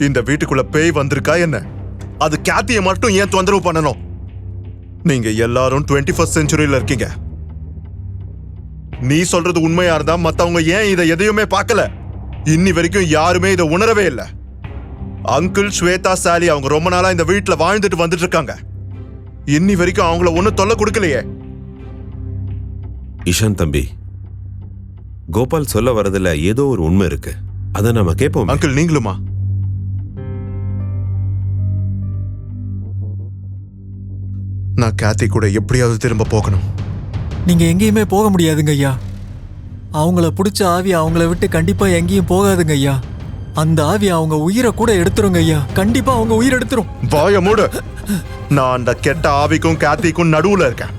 இந்த வீட்டுக்குள்ள பேய் வந்திருக்கா என்ன? அது கேத்திய மட்டும் ஏன் தொந்தரவு பண்ணணும்? நீங்க எல்லாரும் 21st செஞ்சுரியில இருக்கீங்க. நீ சொல்றது உண்மையா இருந்தா மத்தவங்க ஏன் இதை எதையுமே பார்க்கல? இன்னி வரைக்கும் யாருமே இதை உணரவே இல்லை. அங்கிள், ஸ்வேதா, சாலி அவங்க ரொம்ப நாளா இந்த வீட்டுல வாழ்ந்துட்டு வந்துட்டு இருக்காங்க. இன்னி வரைக்கும் அவங்கள ஒன்னும் தொல்லை கொடுக்கலையே. இஷாந்த் தம்பி, கோபால் சொல்ல வரதுல ஏதோ ஒரு உண்மை இருக்கு. அதை நம்ம கேட்போம். அங்கிள், நீங்களுமா? நான் கேத்தி கூட எப்படியாவது திரும்ப போகணும். நீங்க எங்கேயுமே போக முடியாதுங்க ஐயா. அவங்கள பிடிச்ச ஆவி அவங்கள விட்டு கண்டிப்பா எங்கேயும் போகாதுங்க ஐயா. அந்த ஆவி அவங்க உயிரை கூட எடுத்துருங்க ஐயா. கண்டிப்பா அவங்க உயிர் எடுத்துரும். வாய மூடு. நான் அந்த கெட்ட ஆவிக்கும் கேத்திக்கும் நடுவுல இருக்கேன்.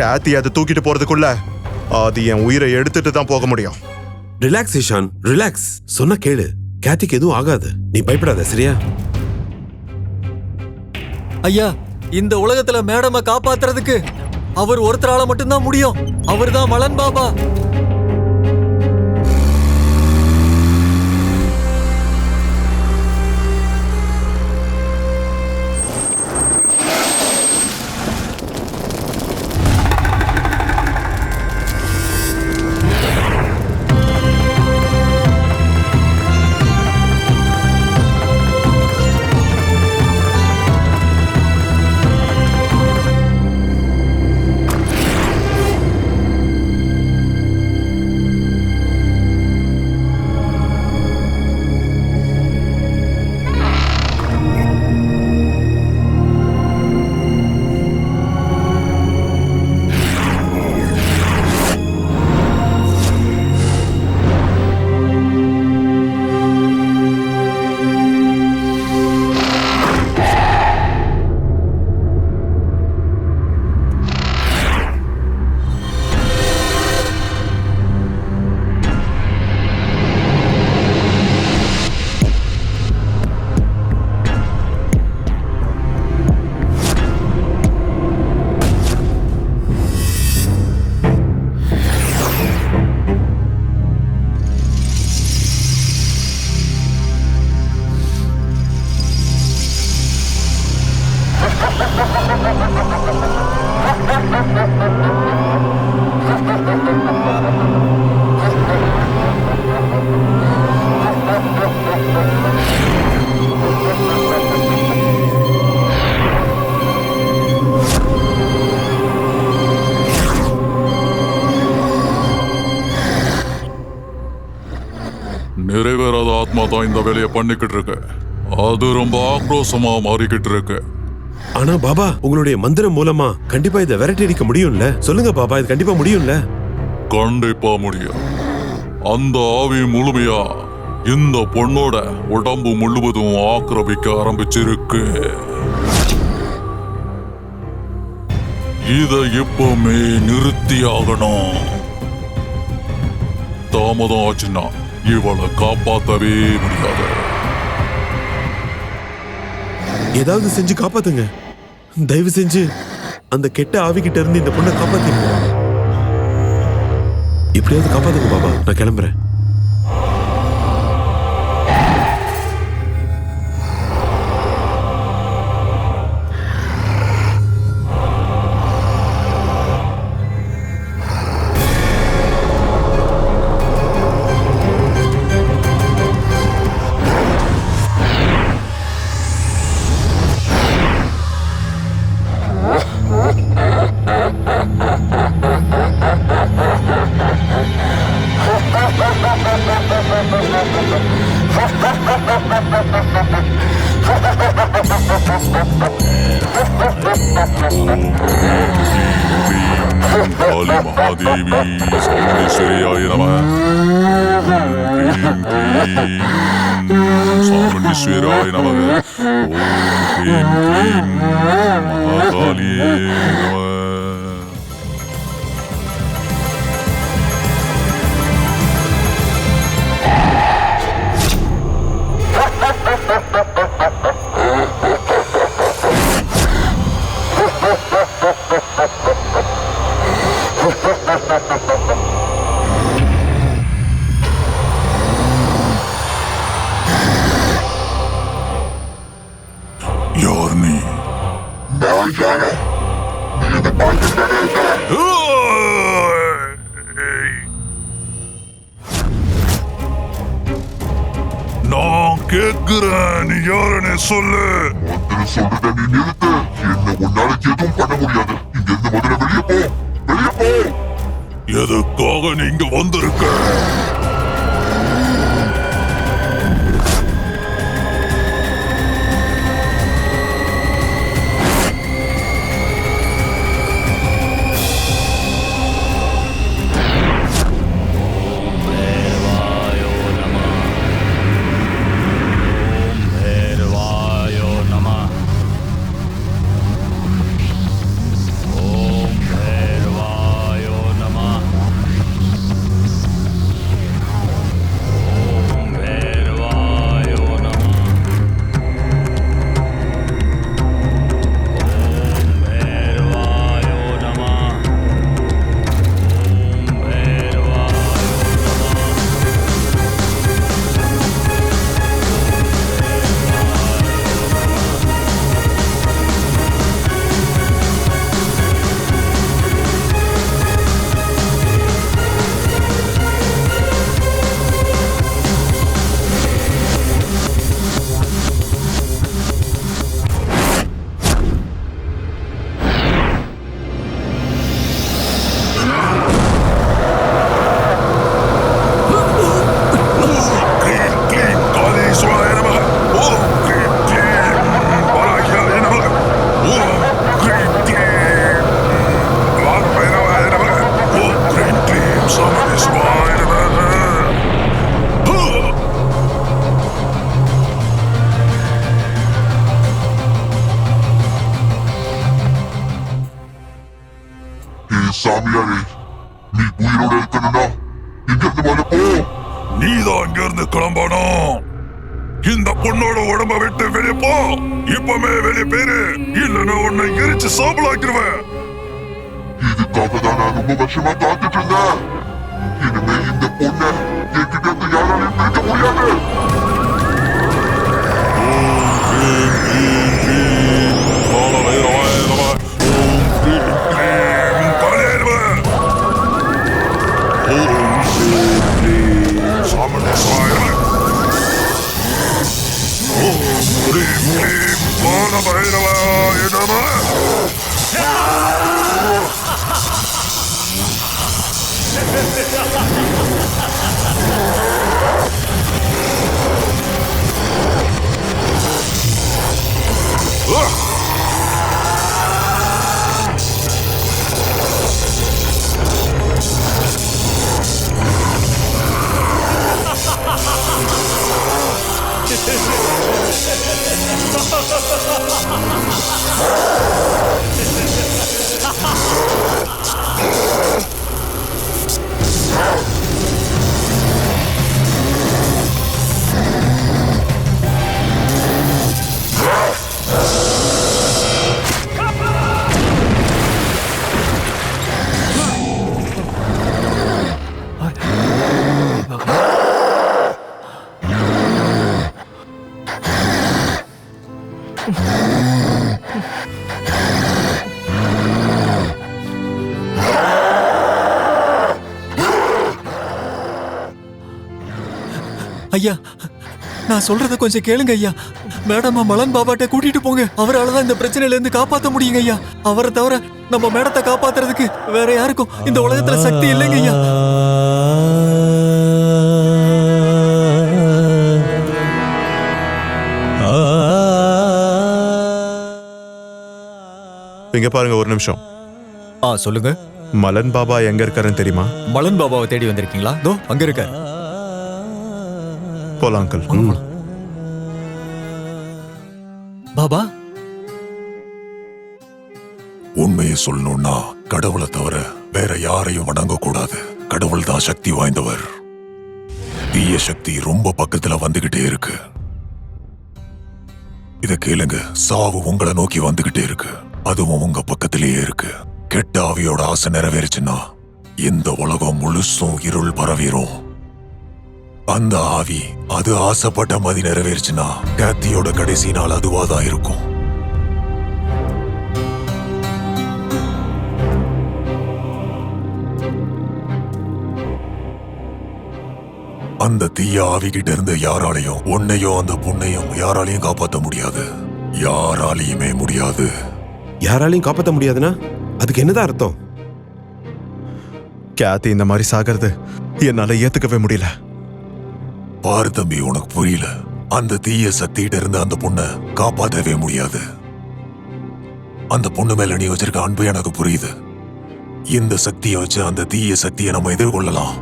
கேத்தி அதை தூக்கிட்டு போறதுக்குள்ள அது என் உயிரை எடுத்துட்டு தான் போக முடியும். Relax Ishaan, relax. சொன்ன கேளு, கேத்திக்கு எதுவும் ஆகாது. நீ பயப்படாத, சரியா? ஐயா, இந்த உலகத்துல மேடமை காப்பாத்துறதுக்கு அவர் ஒருத்தரால மட்டும்தான் முடியும். அவர்தான் மலன் பாபா. நிறைவேறாத ஆத்மா தான் இந்த வேலையை பண்ணிக்கிட்டு இருக்கு. அது ரொம்ப ஆக்ரோஷமா மாறிக்கிட்டு இருக்கு. ஆனா பாபா, உங்களுடைய மந்திரம் மூலமா கண்டிப்பா இதை விரட்டி அடிக்க முடியும்ல? சொல்லுங்க பாபா, இது கண்டிப்பா முடியும்ல? கண்டிப்பா முடியும். அந்த ஆவி முழுமையா இந்த பொண்ணோட உடம்பு முழுவதும் ஆக்கிரமிக்க ஆரம்பிச்சிருக்கு. இதை எப்பவுமே நிறுத்தி ஆகணும். தாமதம் ஆச்சுன்னா இவளை காப்பாத்தவே முடியாது. ஏதாவது செஞ்சு காப்பாத்துங்க. தயவு செஞ்சு அந்த கெட்ட ஆவிக்கிட்ட இருந்து இந்த பொண்ணை காப்பாத்துங்க. எப்படியாவது காப்பாத்துங்க பாபா. நான் கிளம்புறேன். காளி மகாதேவி சாமுண்டீஸ்வரியாய நமः. க்ரீம் க்ரீம் சாமுண்டீஸ்வரியாய நமः. ஓம் க்ரீம் க்ரீம் மகாகாளியே நமः. யார் நீ? நான் கேட்கிறேன், நீ யாருன்னு சொல்லு. சொல்றத நீ நிறுத்து. என்ன உன்னால எதுவும் பண்ண முடியாது. இங்க இருந்து முதல்ல வெளியே போ, வெளியே போ. எதுக்காக நீங்க வந்திருக்க? சாமியாரே, நீ உயிரோட இருக்கணும்னா இங்க இருந்து வர போ. நீதான் இங்க இருந்து கிளம்பணும். இந்த பொண்ணோட உடம்ப விட்டு வெளியே போ. இப்பவே வெளியே பேரு, இல்லன்னா உன்னை எரிச்சு சாம்பலாக்கிடுவேன். இதுக்காக தான் நான் ரொம்ப வருஷமா காத்துட்டு இருந்தேன். இனிமே இந்த பொண்ணை என்கிட்ட இருந்து யாராலையும் பிரிக்க முடியாது. ஐயா, நான் சொல்றத கொஞ்சம் கேளுங்க ஐயா. மேடமா மலன் பாபாட்ட கூட்டிட்டு போங்க. அவரால் தான் இந்த பிரச்சனையில இருந்து காப்பாத்த முடியுங்க ஐயா. அவரை தவிர நம்ம மேடத்தை காப்பாத்துறதுக்கு வேற யாருக்கும் இந்த உலகத்துல சக்தி இல்லைங்க ஐயா. இங்க பாருங்க ஒரு நிமிஷம். சொல்லுங்க. மலன் பாபா எங்க இருக்காருன்னு தெரியுமா? மலன் பாபாவை தேடி வந்திருக்கீங்களா? தோ அங்க இருக்க. போலாம் அங்கிள். பாபா, உண்மையை சொல்லணும்னா கடவுளை தவிர வேற யாரையும் வணங்க கூடாது. கடவுள் தான் சக்தி வாய்ந்தவர். தீய சக்தி ரொம்ப பக்கத்துல வந்துகிட்டே இருக்கு. இத கேளுங்க, சாவு உங்களை நோக்கி வந்துகிட்டே இருக்கு. அதுவும் உங்க பக்கத்திலேயே இருக்கு. கெட்ட ஆவியோட ஆசை நிறைவேறுச்சுன்னா இந்த உலகம் முழுசும் இருள் பரவிரும். அந்த ஆவி அது ஆசைப்பட்ட மாதிரி நிறைவேறுச்சுன்னா கேத்தியோட கடைசி நாள் அதுவாதான் இருக்கும். அந்த தீய ஆவிகிட்ட இருந்து யாராலையும் உன்னையும் அந்த பொண்ணையும் யாராலையும் காப்பாற்ற முடியாது. யாராலையுமே முடியாது. யாராலையும் காப்பாற்ற முடியாதுன்னா அதுக்கு என்னதான் அர்த்தம்? கேத்தி இந்த மாதிரி சாகிறது என்னால ஏத்துக்கவே முடியல. பாரு தம்பி, உனக்கு புரியல. அந்த தீய சக்திகிட்ட இருந்து அந்த பொண்ணை காப்பாற்றவே முடியாது. அந்த பொண்ணு மேல நீ வச்சிருக்க அன்பு எனக்கு புரியுது. இந்த சக்தியை வச்சு அந்த தீய சக்தியை நம்ம எதிர்கொள்ளலாம்.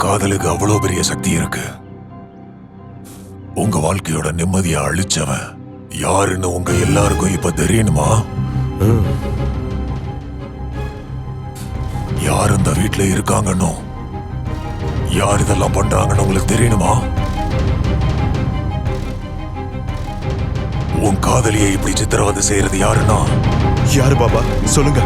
காதலுக்கு அவ்வளவு பெரிய சக்தி இருக்கு. உங்க வாழ்க்கையோட நிம்மதியை அழிச்சவன் யாருன்னு உங்க எல்லாருக்கும் இப்ப தெரியணுமா? யார் இந்த வீட்டுல இருக்காங்கன்னு, யார் இதெல்லாம் பண்றாங்கன்னு உங்களுக்கு தெரியணுமா? உன் காதலியை இப்படி சித்திரவதை செய்யறது யாருன்னா? யாரு பாபா சொல்லுங்க.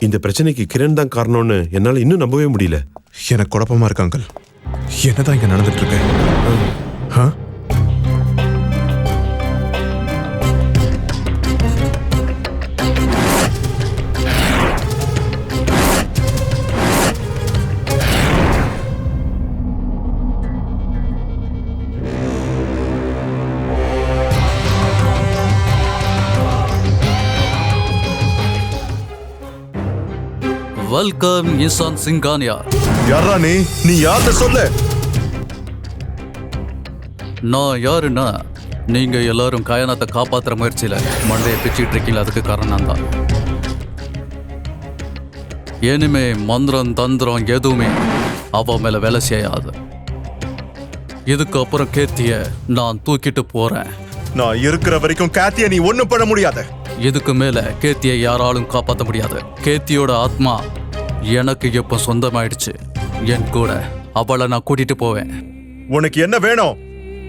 இந்த பிரச்சனைக்கு கிரண் தான் காரணம்னு என்னால இன்னும் நம்பவே முடியல. எனக்கு குழப்பமா இருக்கு அங்கிள். என்னதான் இங்க நடந்துட்டு இருக்கு? வெல்கம் இசான் சிங்கானியா. யாரா நீ? நீ யார்கிட்ட சொல்லு. நான் யாருன்னா, நீங்க எல்லாரும் காயனத்தை காப்பாத்துற முயற்சியில மண்டையை பிச்சுட்டு இருக்கீங்களா, அதுக்கு காரணம் தான். இனிமே மந்திரம் தந்திரம் எதுவுமே அவ மேல வேலை செய்யாது. இதுக்கப்புறம் கேத்திய நான் தூக்கிட்டு போறேன். நான் இருக்கிற வரைக்கும் கேத்திய நீ ஒண்ணும் பண்ண முடியாது. இதுக்கு மேல கேத்தியை யாராலும் காப்பாற்ற முடியாது. கேத்தியோட ஆத்மா எனக்கு எப்ப சொந்தமாயிடுச்சு. என் கூட அவளை நான் கூட்டிட்டு போவேன். உனக்கு என்ன வேணும்?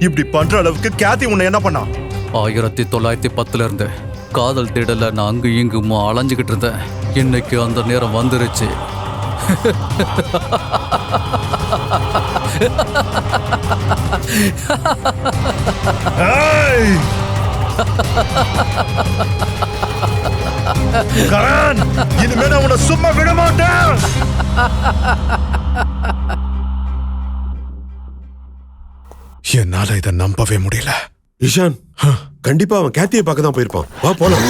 இப்படி பண்ற அளவுக்கு கேத்தி உன்னை என்ன பண்ணா? 1910 இருந்து காதல் தேடல நான் அங்கு இங்குமா அலைஞ்சுக்கிட்டு இருந்தேன். இன்னைக்கு அந்த நேரம் வந்துருச்சு. கரண், இனிமே நான் உன்னை சும்மா விட மாட்டேன். என்னால இதை நம்பவே முடியல. இஷான், கண்டிப்பா அவன் கேத்தியை பார்க்க தான் போயிருப்பான். வா போலாம்.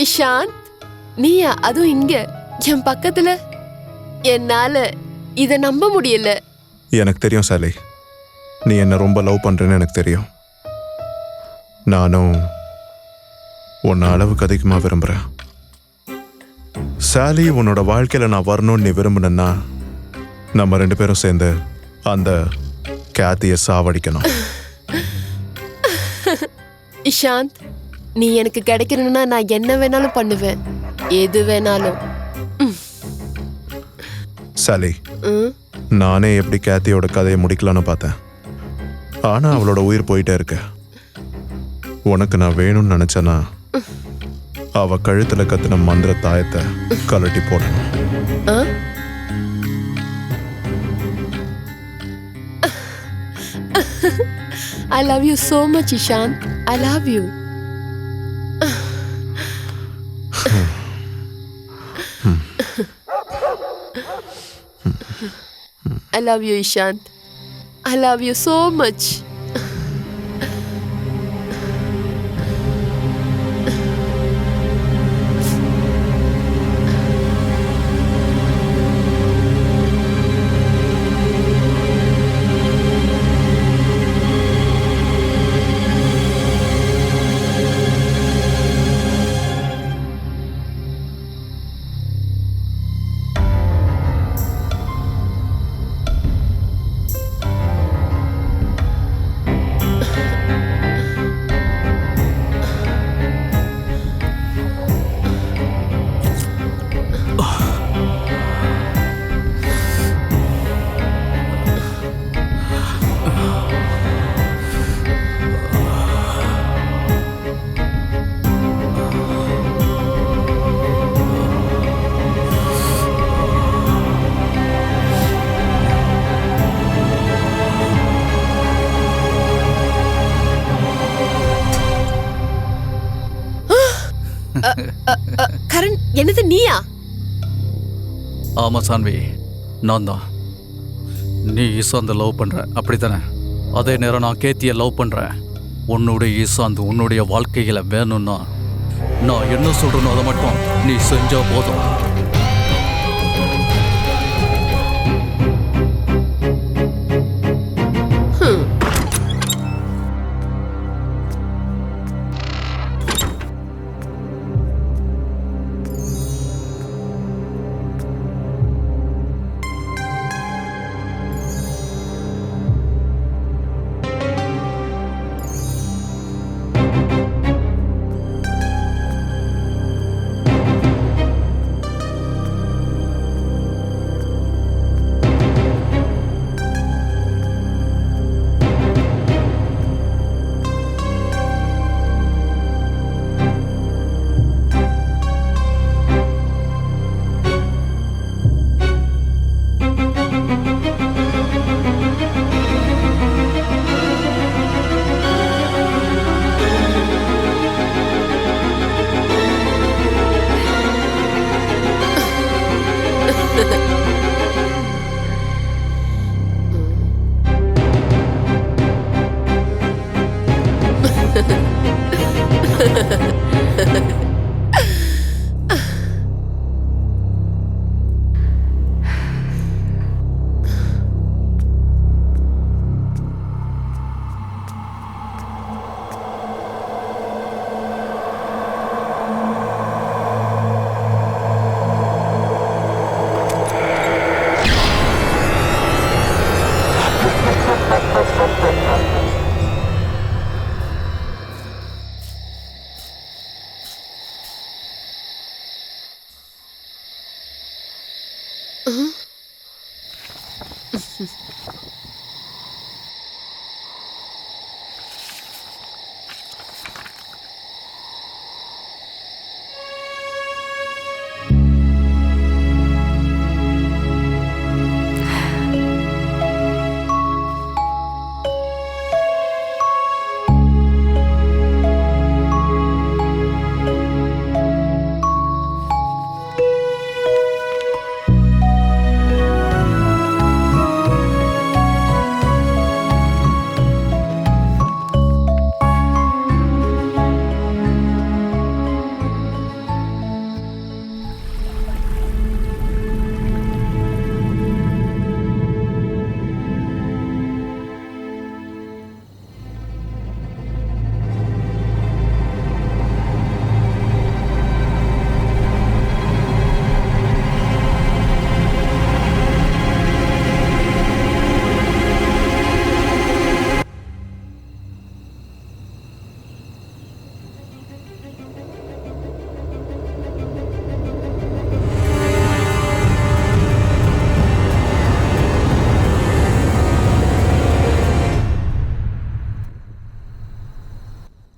இஷாந்த், நீயா? அதுவும் இங்க என் பக்கத்துல? என்னால இத நம்ப முடியல. எனக்கு தெரியும் சாலி, நீ என்ன ரொம்ப லவ் பண்றேன்னு எனக்கு தெரியும். நானும் உன்னை அளவுக்கு அதிகமா விரும்புறேன். சாலி, உன்னோட வாழ்க்கையில நான் வரணும்னு நீ விரும்புனா நம்ம 2 பேரும் சேர்ந்து அந்த கேத்திய சாவடிக்கணும். இஷாந்த், நீ எனக்கு கிடைக்கணும்னா நான் என்ன வேணாலும் பண்ணுவேன், எது வேணாலும். சாலி, நானே எப்படி கேத்தியோட கதையை முடிக்கலான்னு பார்த்தேன். ஆனா அவளோட உயிர் போயிட்டே இருக்கு. உனக்கு நான் வேணும்னு நினைச்சேன்னா அவ கழுத்துல கத்துன மந்திர தாயத்தை கலட்டி போடணும். I love you so much, Ishant. I love you. I love you, Ishant. I love you so much. Karan, என்னது நீயா? ஆமா சான்வி, நான் தான். நீ ஈசாந்த லவ் பண்ற, அப்படித்தானே? அதே நேரம் நான் கேத்திய லவ் பண்றேன். உன்னுடைய ஈசாந்த் உன்னுடைய வாழ்க்கையில வேணும்னா நான் என்ன சொல்றேனோ அதை மட்டும் நீ செஞ்சா போதும்.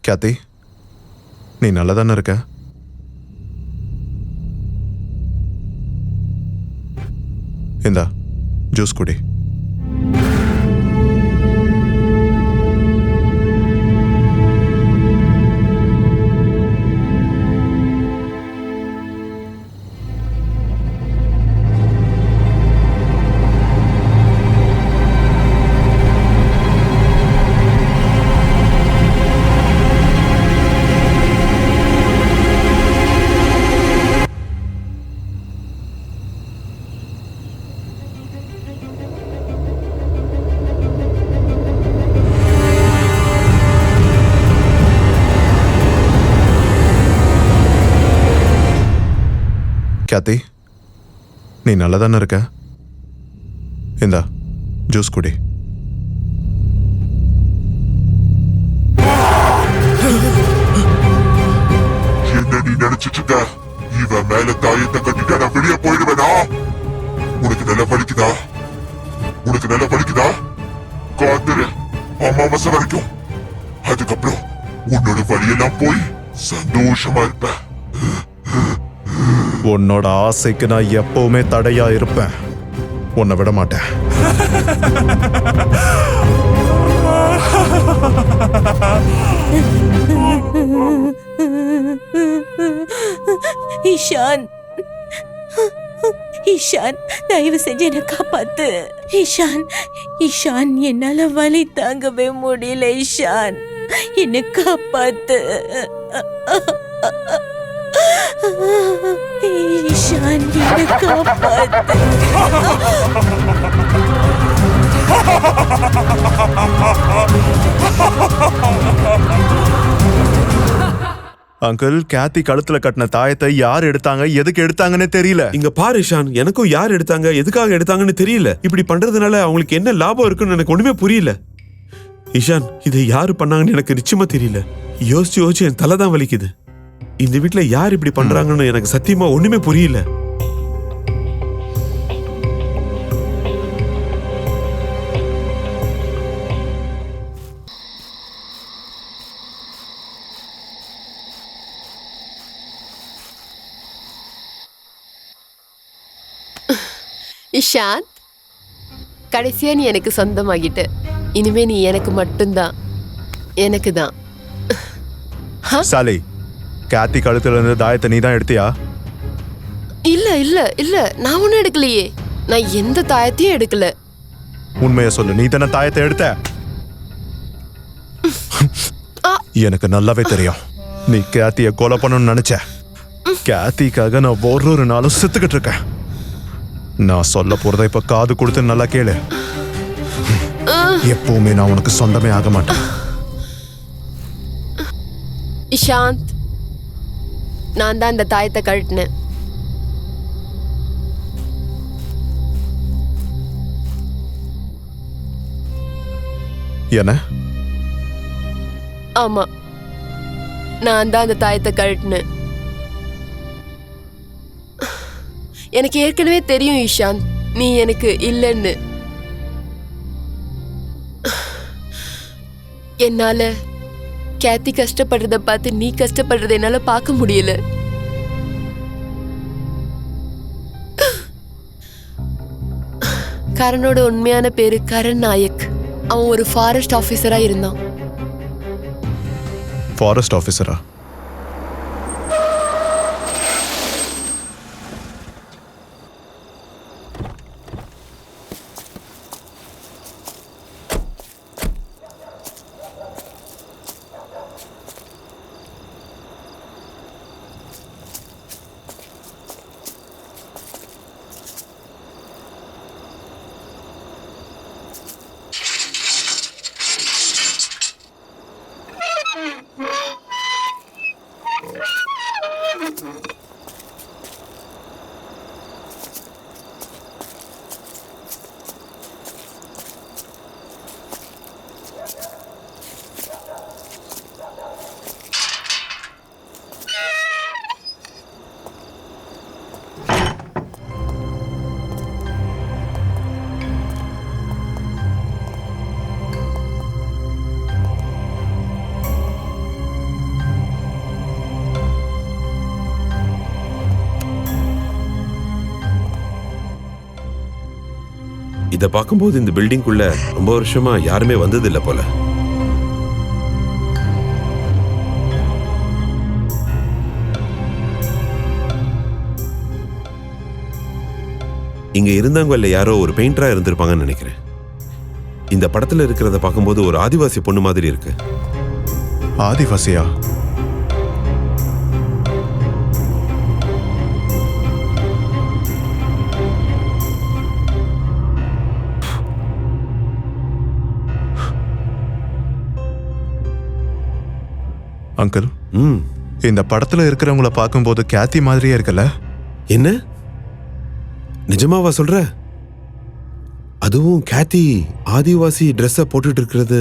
கேத்தி, நீ நல்லா தானே இருக்க? இந்தா ஜூஸ் குடி. கேத்தி, நீ நல்லா தானே இருக்க? இந்தா ஜூஸ் குடி. என்ன நீ நினைச்சிட்டு இருக்க? இவன் மேல தாயத்தை கட்டிட்டா நான் வெளியே போயிடுவேனா? உனக்கு நல்லா படிக்குதா? உனக்கு நல்லா படிக்குதா? காத்துரு அமாவாசை வரைக்கும். அதுக்கப்புறம் உன்னோட வழியெல்லாம் போய் சந்தோஷமா இருப்ப. உன்னோட ஆசைக்கு நான் எப்பவுமே தடையா இருப்பேன். உன்னை விட மாட்டேன். ஈஷான், ஈஷான், தயவு செஞ்சு என்னை காப்பாத்து. ஈஷான், ஈஷான், என்னால வலி தாங்கவே முடியல. ஈஷான், என்னை காப்பாத்து. ஈஷான், என்னை காப்பாத்து. அங்கிள், கேத்தி கழுத்துல கட்டின தாயத்தை யார் எடுத்தாங்க, எதுக்கு எடுத்தாங்கன்னு தெரியல. இங்க பாரு இஷான், எனக்கும் யார் எடுத்தாங்க, எதுக்காக எடுத்தாங்கன்னு தெரியல. இப்படி பண்றதுனால அவங்களுக்கு என்ன லாபம் இருக்குன்னு எனக்கு ஒண்ணுமே புரியல. இஷான், இதை யாரு பண்ணாங்கன்னு எனக்கு நிச்சயமா தெரியல. யோசிச்சு யோசிச்சு என் தலை தான் வலிக்குது. இந்த வீட்டுல யார் இப்படி பண்றாங்கன்னு எனக்கு சத்தியமா ஒண்ணுமே புரியல. இஷாந்த், கடைசியா நீ எனக்கு சொந்தமாகிட்ட. இனிமே நீ எனக்கு மட்டும்தான். எனக்கு தான். சாலி, கேத்தி கழுத்துல இருந்து தாயத்தை நீ தான் எடுத்தியா? இல்ல இல்ல இல்ல, நான் ஒண்ணும் எடுக்கலையே. நான் எந்த தாயத்தையும் எடுக்கல. உண்மையை சொல்லு, நீ தானே தாயத்தை எடுத்த? எனக்கு நல்லாவே தெரியும் நீ கேத்திய கொலை பண்ணணும்னு நினைச்ச. கேத்திக்காக நான் ஒரு நாளும் செத்துக்கிட்டு இருக்கேன். நான் சொல்ல போறத இப்ப காது கொடுத்து நல்லா கேளு. எப்பவுமே நான் உனக்கு சொந்தமே ஆக மாட்டேன். இஷாந்த், நான் தான் இந்த தாயத்தை கழட்டினேன். என்ன? ஆமா, நான் தான் அந்த தாயத்தை கழட்டினேன். எனக்கு ஏற்கனவே தெரியும் இஷாந்த், நீ எனக்கு இல்லைன்னு. என்னால கேத்தி கஷ்டப்படுறத பார்த்து நீ கஷ்டப்படுறத என்னால பார்க்க முடியல. கரனோட உண்மையான பேரு கரண் நாயக். அவன் ஒரு ஃபாரஸ்ட் ஆபீசரா இருந்தான். ஃபாரஸ்ட் ஆபீசரா? இதை பார்க்கும்போது இந்த பில்டிங்குள்ள ரொம்ப வருஷமா யாருமே வந்தது இல்லை போல. இங்க இருந்தவங்க யாரோ ஒரு பெயிண்டரா இருந்திருப்பாங்கன்னு நினைக்கிறேன். இந்த படத்துல இருக்கிறத பார்க்கும்போது ஒரு ஆதிவாசி பொண்ணு மாதிரி இருக்கு. ஆதிவாசியா? அங்கிள், இந்த படத்துல இருக்கிறவங்கள பார்க்கும்போது கேத்தி மாதிரியே இருக்குல்ல? என்ன நிஜமாவா சொல்ற? அதுவும் கேத்தி ஆதிவாசி ட்ரெஸ்ஸை போட்டுட்டு இருக்கிறது,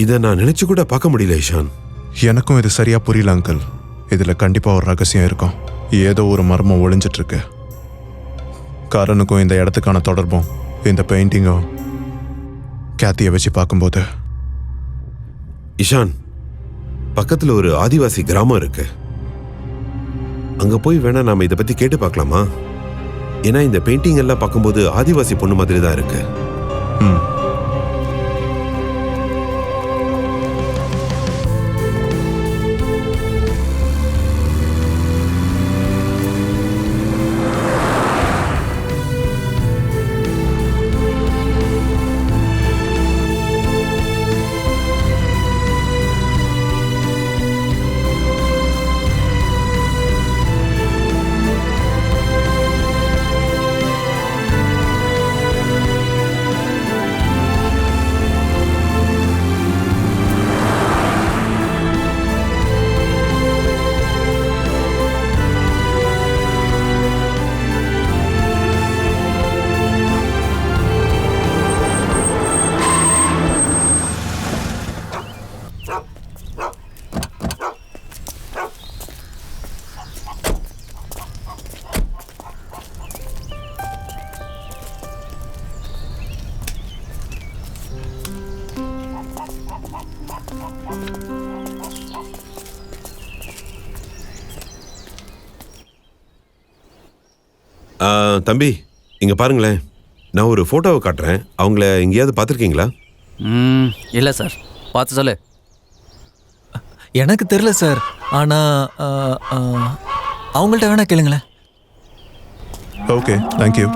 இதை நான் நினைச்சு கூட பார்க்க முடியல இஷான். எனக்கும் இது சரியா புரியல அங்கிள். இதுல கண்டிப்பா ஒரு ரகசியம் இருக்கும். ஏதோ ஒரு மர்மம் ஒளிஞ்சிட்டு இருக்கு. கரனுக்கும் இந்த இடத்துக்கான தொடர்பும் இந்த பெயிண்டிங்கும் கேத்தியை வச்சு பார்க்கும்போது. இஷான், பக்கத்துல ஒரு ஆதிவாசி கிராமம் இருக்கு. அங்க போய் வேணா நாம இதை பத்தி கேட்டு பார்க்கலாமா? ஏன்னா இந்த பெயிண்டிங் எல்லாம் பார்க்கும்போது ஆதிவாசி பொண்ணு மாதிரி தான் இருக்கு. தம்பி, இங்க பாருங்களேன். நான் ஒரு போட்டோவை காட்டுறேன். அவங்கள எங்கேயாவது பார்த்துருக்கீங்களா? இல்லை சார். பார்த்து சொல்லு. எனக்கு தெரியல சார். ஆனா அவங்கள்ட்ட வேணா கேளுங்களேன். Okay, thank you.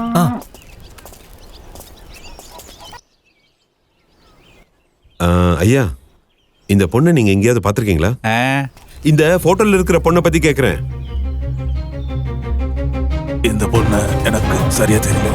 ஐயா, இந்த பொண்ணை நீங்க எங்கேயாவது பார்த்துருக்கீங்களா? இந்த போட்டோல இருக்கிற பொண்ணை பத்தி கேட்குறேன். இந்த பொண்ணு எனக்கு சரியா தெரியல.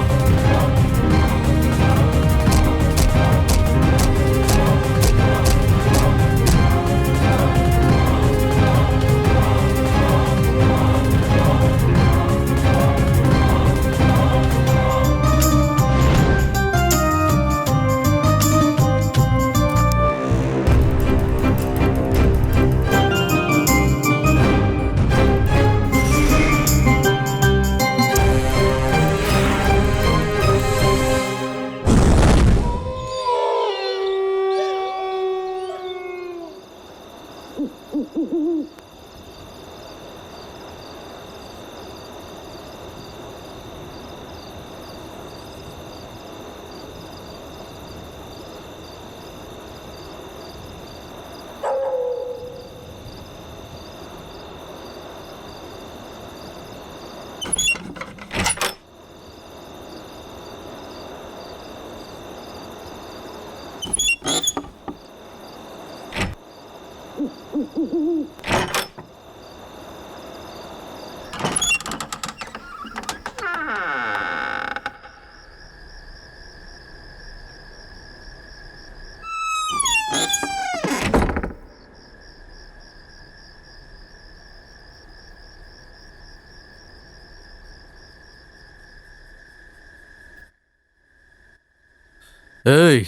ஏய்,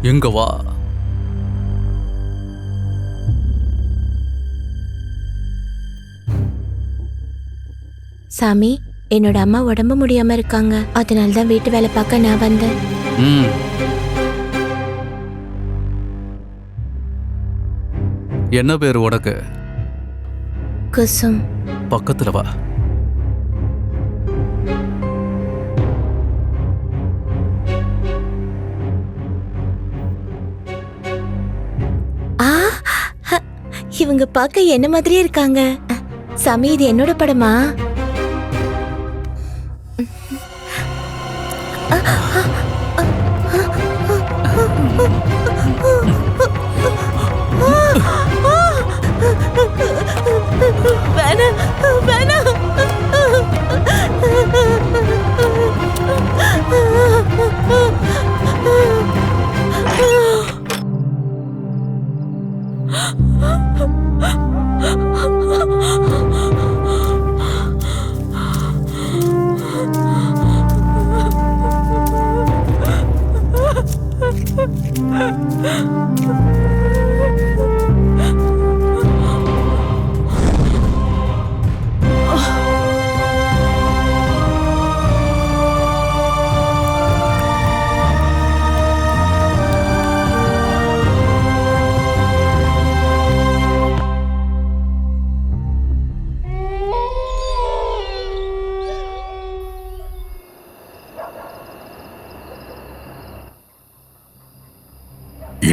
எங்க வா. சாமி, என்னோட அம்மா உடம்பு முடியாம இருக்காங்க. அதனால தான் வீட்டு வேலை பார்க்க நான் வந்தேன். என்ன பேரு உனக்கு? குசும். பக்கத்துல வா. இவங்க பார்க்க என்ன மாதிரியே இருக்காங்க. சாமி, இது என்னோட படமா? வேணாம், வேணாம்.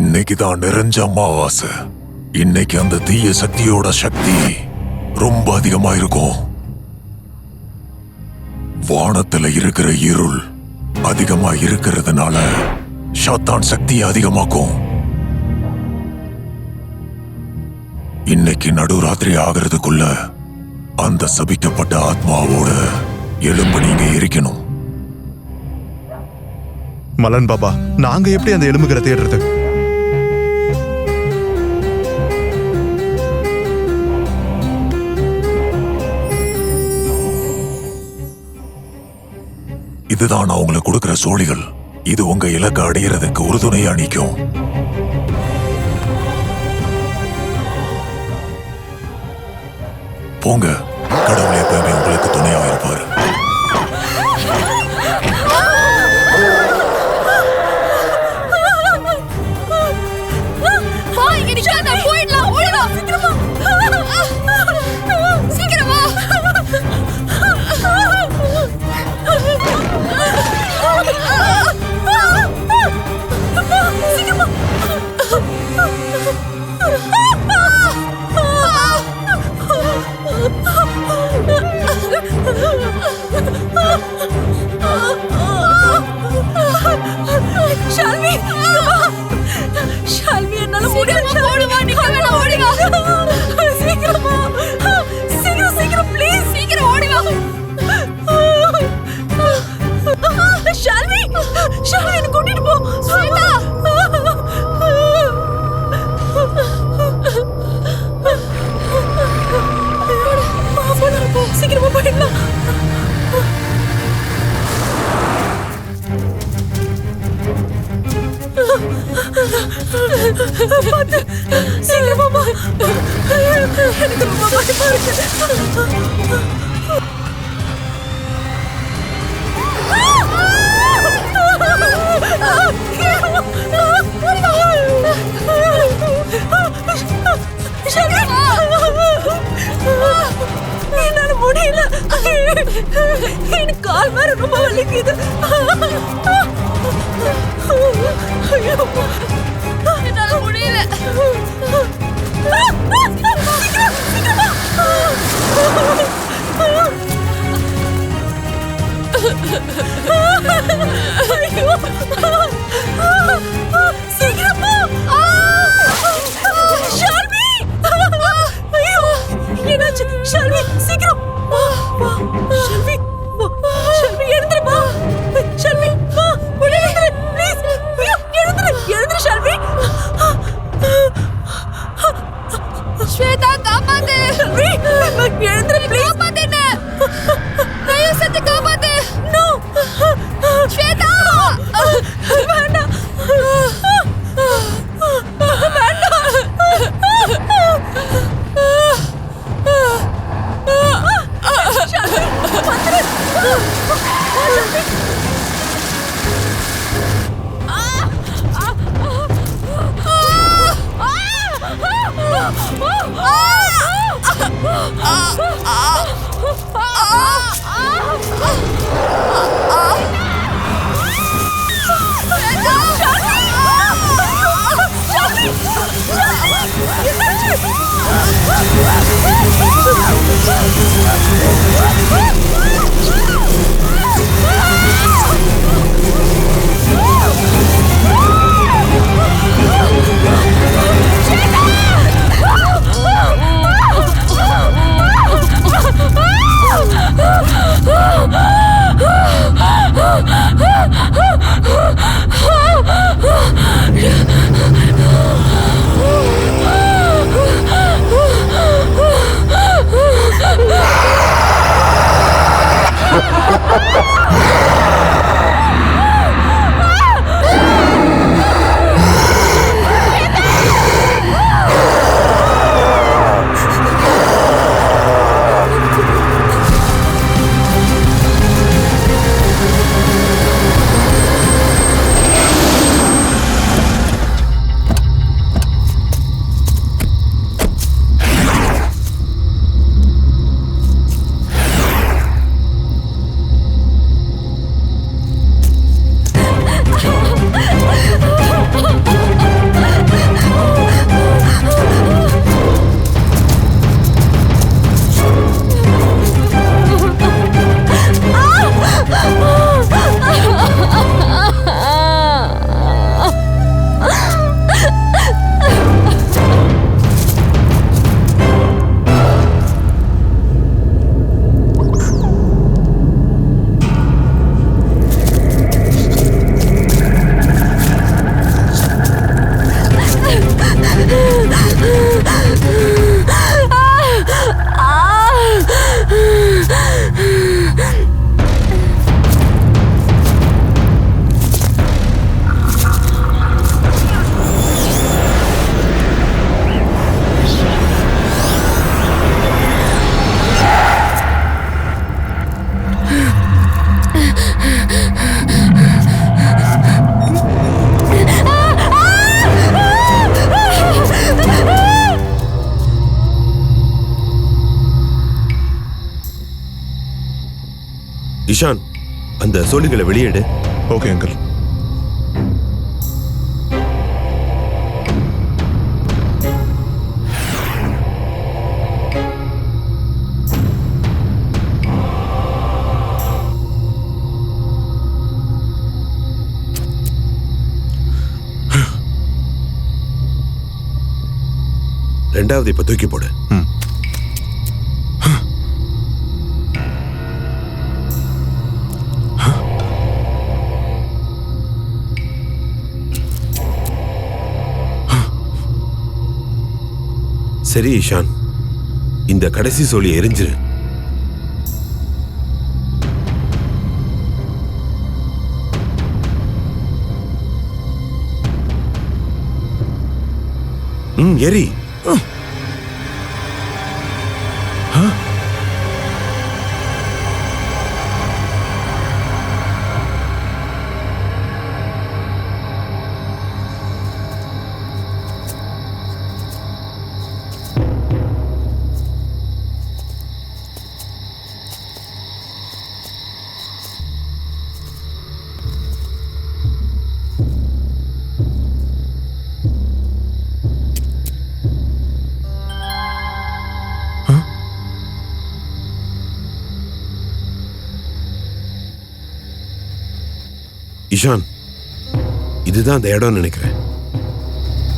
இன்னைக்குதான் நிறைஞ்ச அமாவாசை. இன்னைக்கு அந்த தீய சக்தியோட சக்தி ரொம்ப அதிகமா இருக்கும். வானத்துல இருக்கிற இருள் அதிகமா இருக்கிறதுனால ஷாத்தான் சக்தியை அதிகமாக்கும். இன்னைக்கு நடுராத்திரி ஆகிறதுக்குள்ள அந்த சபிக்கப்பட்ட ஆத்மாவோட எலும்பு நீங்க எரிக்கணும். மலன் பாபா, நாங்க எப்படி அந்த எலும்புகளை தேடுறது? இதுதான் நான் உங்களுக்கு கொடுக்கிற சோழிகள். இது உங்க இலக்கை அடையிறதுக்கு உறுதுணையா நிற்கும். போங்க, கடவுள் எப்பவுமே உங்களுக்கு துணையாக இருப்பாரு. ஷால்வி, ஷால்வி, என்னால முடியல. ஓடுவா, நிக்க வேணாம், ஓடிவா. சீக்கிரமா, சீக்கிரம், சீக்கிரம், ப்ளீஸ், சீக்கிரம் ஓடிவா. ஷால்வி, ஷால்வி, என்ன கூட்டிட்டு போ. ஸ்வேதா, சீக்கிரமா போயிடலாம். சீக்கிரமா, எனக்கு ரொம்ப பயமா இருக்கு. என்னால முடியல. எனக்கு கால் வேற ரொம்ப வலிக்குது. என்னால முடியல. சீக்கிரமா, ஷால்வி, ஐயோ, என்னாச்சு? ஷால்வி, சீக்கிரம், ஷால்வி, ஷால்வி, எழுந்துருமா. ஷால்வி, எழுந்துரு, ப்ளீஸ். ஐயோ, எழுந்துரு, எழுந்துரு ஷால்வி. ஸ்வேதா, காப்பாத்து. ஷால்வி, எழுந்துரு, ப்ளீஸ். காப்பாத்து, என்ன தயவு செஞ்சு காப்பாத்து. நோ, ஸ்வேதா, வேண்டாம், வேண்டாம். இஷான், அந்த சோழிகளை வெளியேடு. Okay uncle. ரெண்டாவது இப்ப தூக்கி போடு. சரி இஷான், இந்த கடைசி சோழியை எரிஞ்சிரு. எரி. இஷான், இதுதான் அந்த இடம் நினைக்கிறேன்.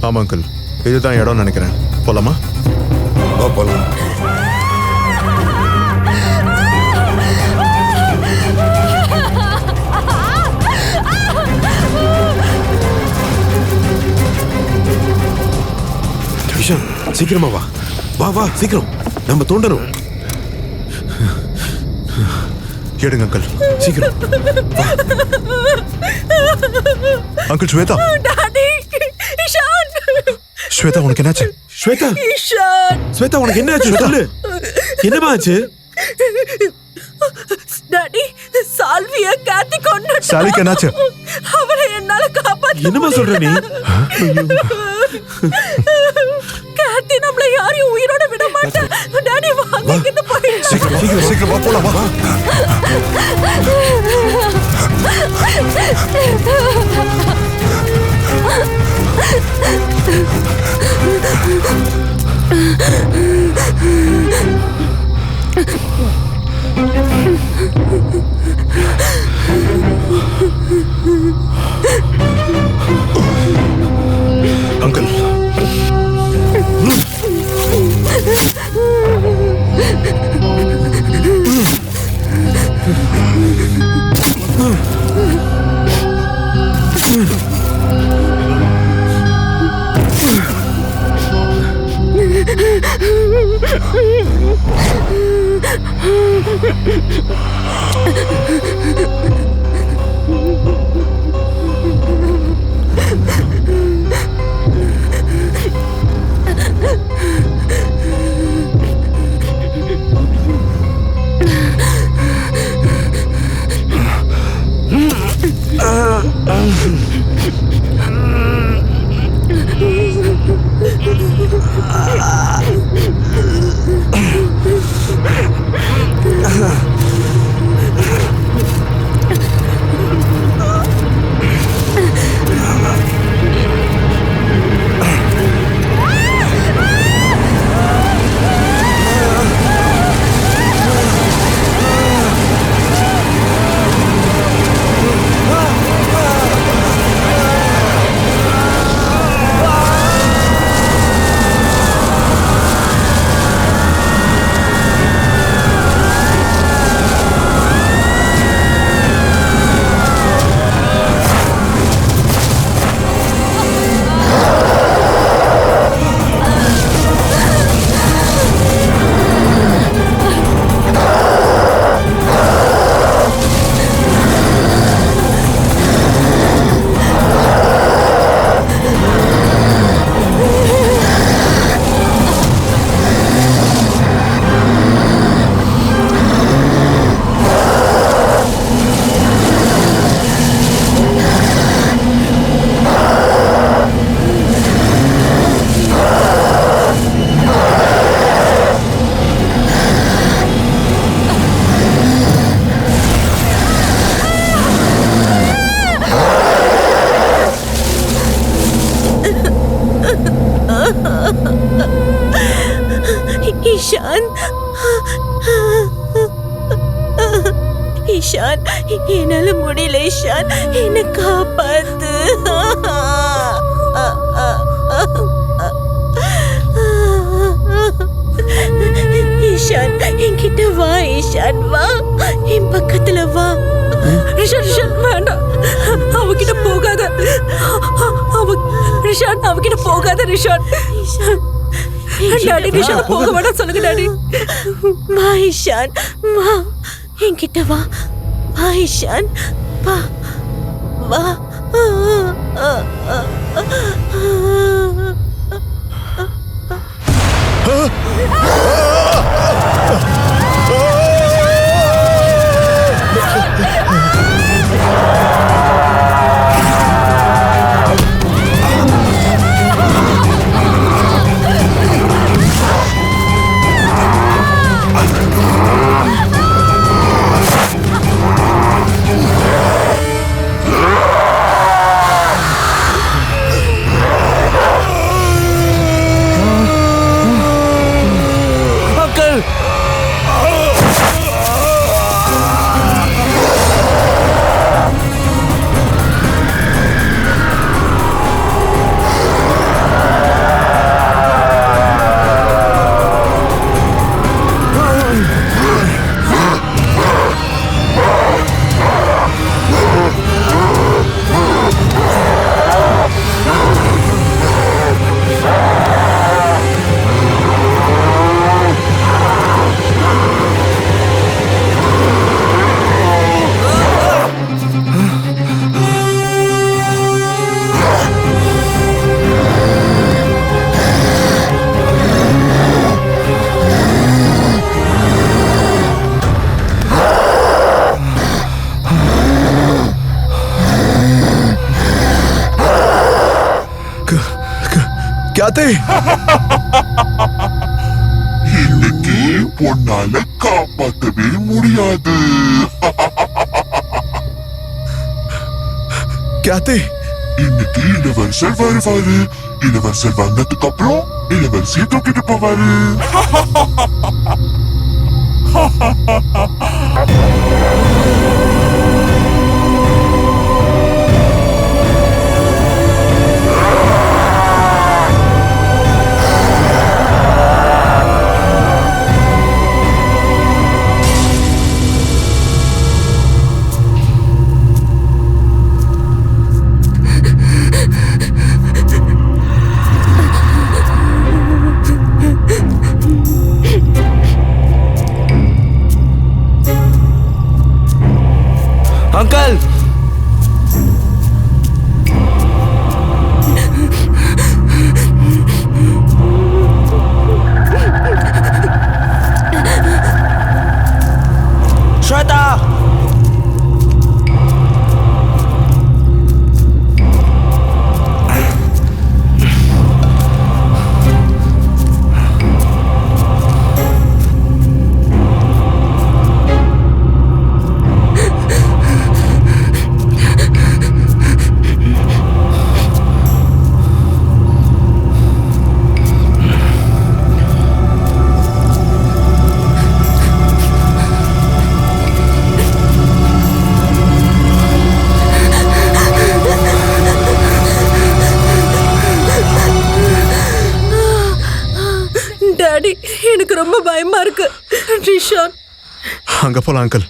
ஆமா அங்கிள், இதுதான் இடம் நினைக்கிறேன். போலாமா? போலாம். இஷான், சீக்கிரமா வா. வா வா சீக்கிரம், நம்ம தோண்டணும். எடுங்க அங்கிள், சீக்கிரம். அங்கிள் ஸ்வேதா. டாடி, இஷான். ஸ்வேதா உனக்கு என்னாச்சு? ஸ்வேதா, இஷான். ஸ்வேதா உனக்கு என்ன ஆச்சு? சொல்லு, என்னமா ஆச்சு? டாடி, சால்வியா காத்தி கொன்னுட்டா. சாலிக்கு என்னாச்சு? அவளை என்னால காப்பாத்த. என்னமா சொல்ற நீ? காத்தி நம்மள யாரையும் உயிரோட விட மாட்டா. டாடி வாங்க, இங்கிருந்து போயிடலாம். சீக்கிரம் சீக்கிரம் சீக்கிரம் வா, போலாம் வா. அங்கிள், என்னால முடியல இஷான், என்ன காப்பாத்து. இஷான் என்கிட்ட வா, இஷான் வா, என் பக்கத்துல வா. ரிஷான் ரிஷான் வேண்டாம், அவகிட்ட போகாத. ரிஷான் அவகிட்ட போகாத. ரிஷான் டாடி, ரிஷான் போக வேண்டாம் சொல்லுங்க டாடி. வா இஷான் வா, என்கிட்ட வா. வா இஷான் வா வா. கியாத்தி, இன்னைக்கு பொன்னால காப்பாற்றவே முடியாது. கியாத்தி, இன்னைக்கு இளவரசர் வருவாரு. இளவரசர் வந்ததுக்கு அப்புறம் இளவரசியை தூக்கிட்டு போவாரு. அங்கிள், ஸ்வேதா, டாடி எனக்கு ரொம்ப பயமா இருக்கு. ரிஷான் அங்க போலாம் அங்கிள்.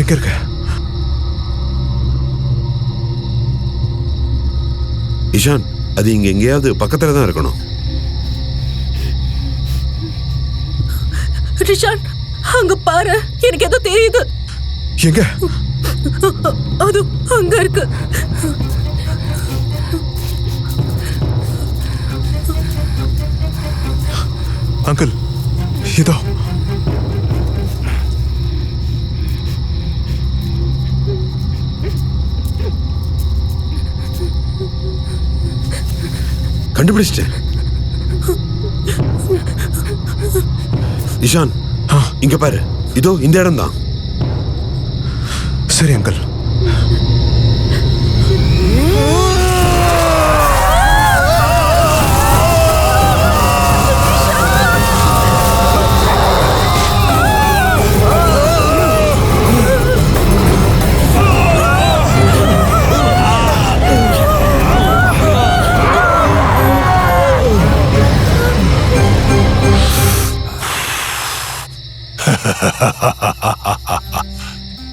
எங்க இருக்க? இஷான், அது இங்க எங்கேயாவது பக்கத்துல தான் இருக்கணும். ரிஷான் அங்க பாரு, எனக்கு ஏதோ தெரியுது. எங்க? அது அங்க இருக்கு. அங்கிள், இதோ. கண்டுபிடிச்சிட்டேன். இஷான் இங்க பாரு, இதோ இந்த இடம் தான். சரி அங்கிள்.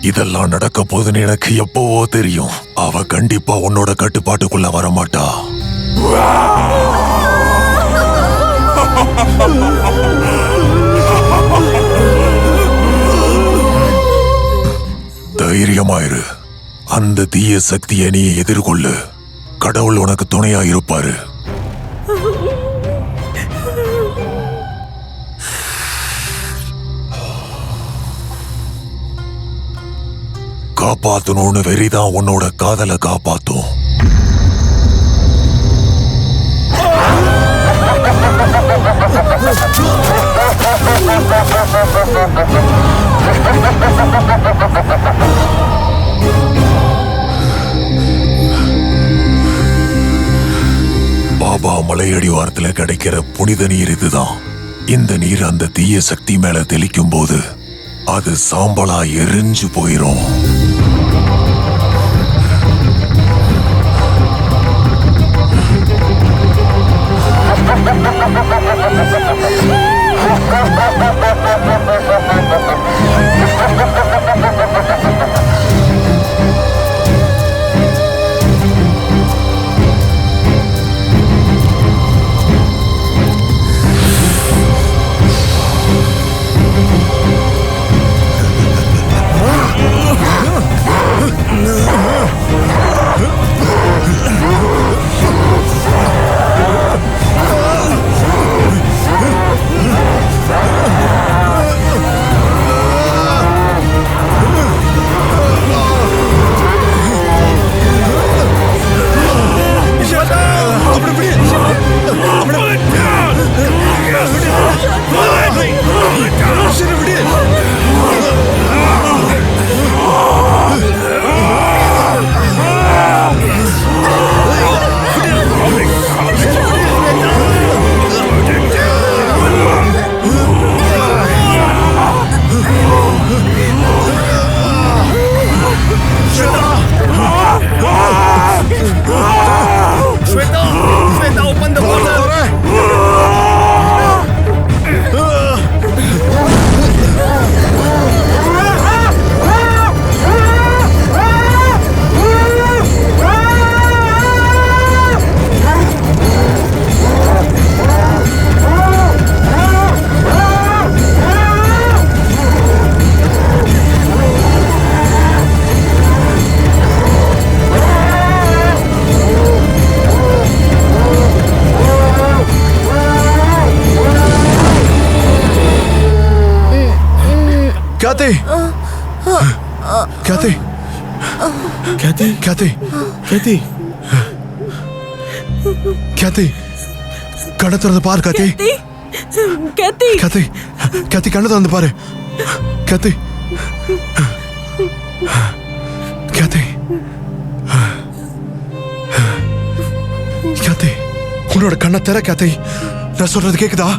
இதெல்லாம் நடக்க போதுன்னு எனக்கு எப்பவோ தெரியும். அவ கண்டிப்பா உன்னோட கட்டுப்பாட்டுக்குள்ள வரமாட்டா. தைரியமாயிரு. அந்த தீய சக்தியை நீ எதிர்கொள்ளு. கடவுள் உனக்கு துணையா இருப்பாரு. காப்பாத்தணும்னு வெறிதான் உன்னோட காதலை காப்பாத்தும். பாபா மலையடிவாரத்துல கிடைக்கிற புனித நீர் இதுதான். இந்த நீர் அந்த தீய சக்தி மேல தெளிக்கும் போது அது சாம்பலா எரிஞ்சு போயிரும். Kathy! Kathy! Kathy! Kathy! Kathy! Kathy! கண்ணை திறந்து பாரு Kathy! Kathy! Kathy! Kathy கண்ணை திறந்து பாரு Kathy! Kathy! Kathy! உன்னோட கண்ணை திற Kathy! நான் சொல்றது கேக்குதா?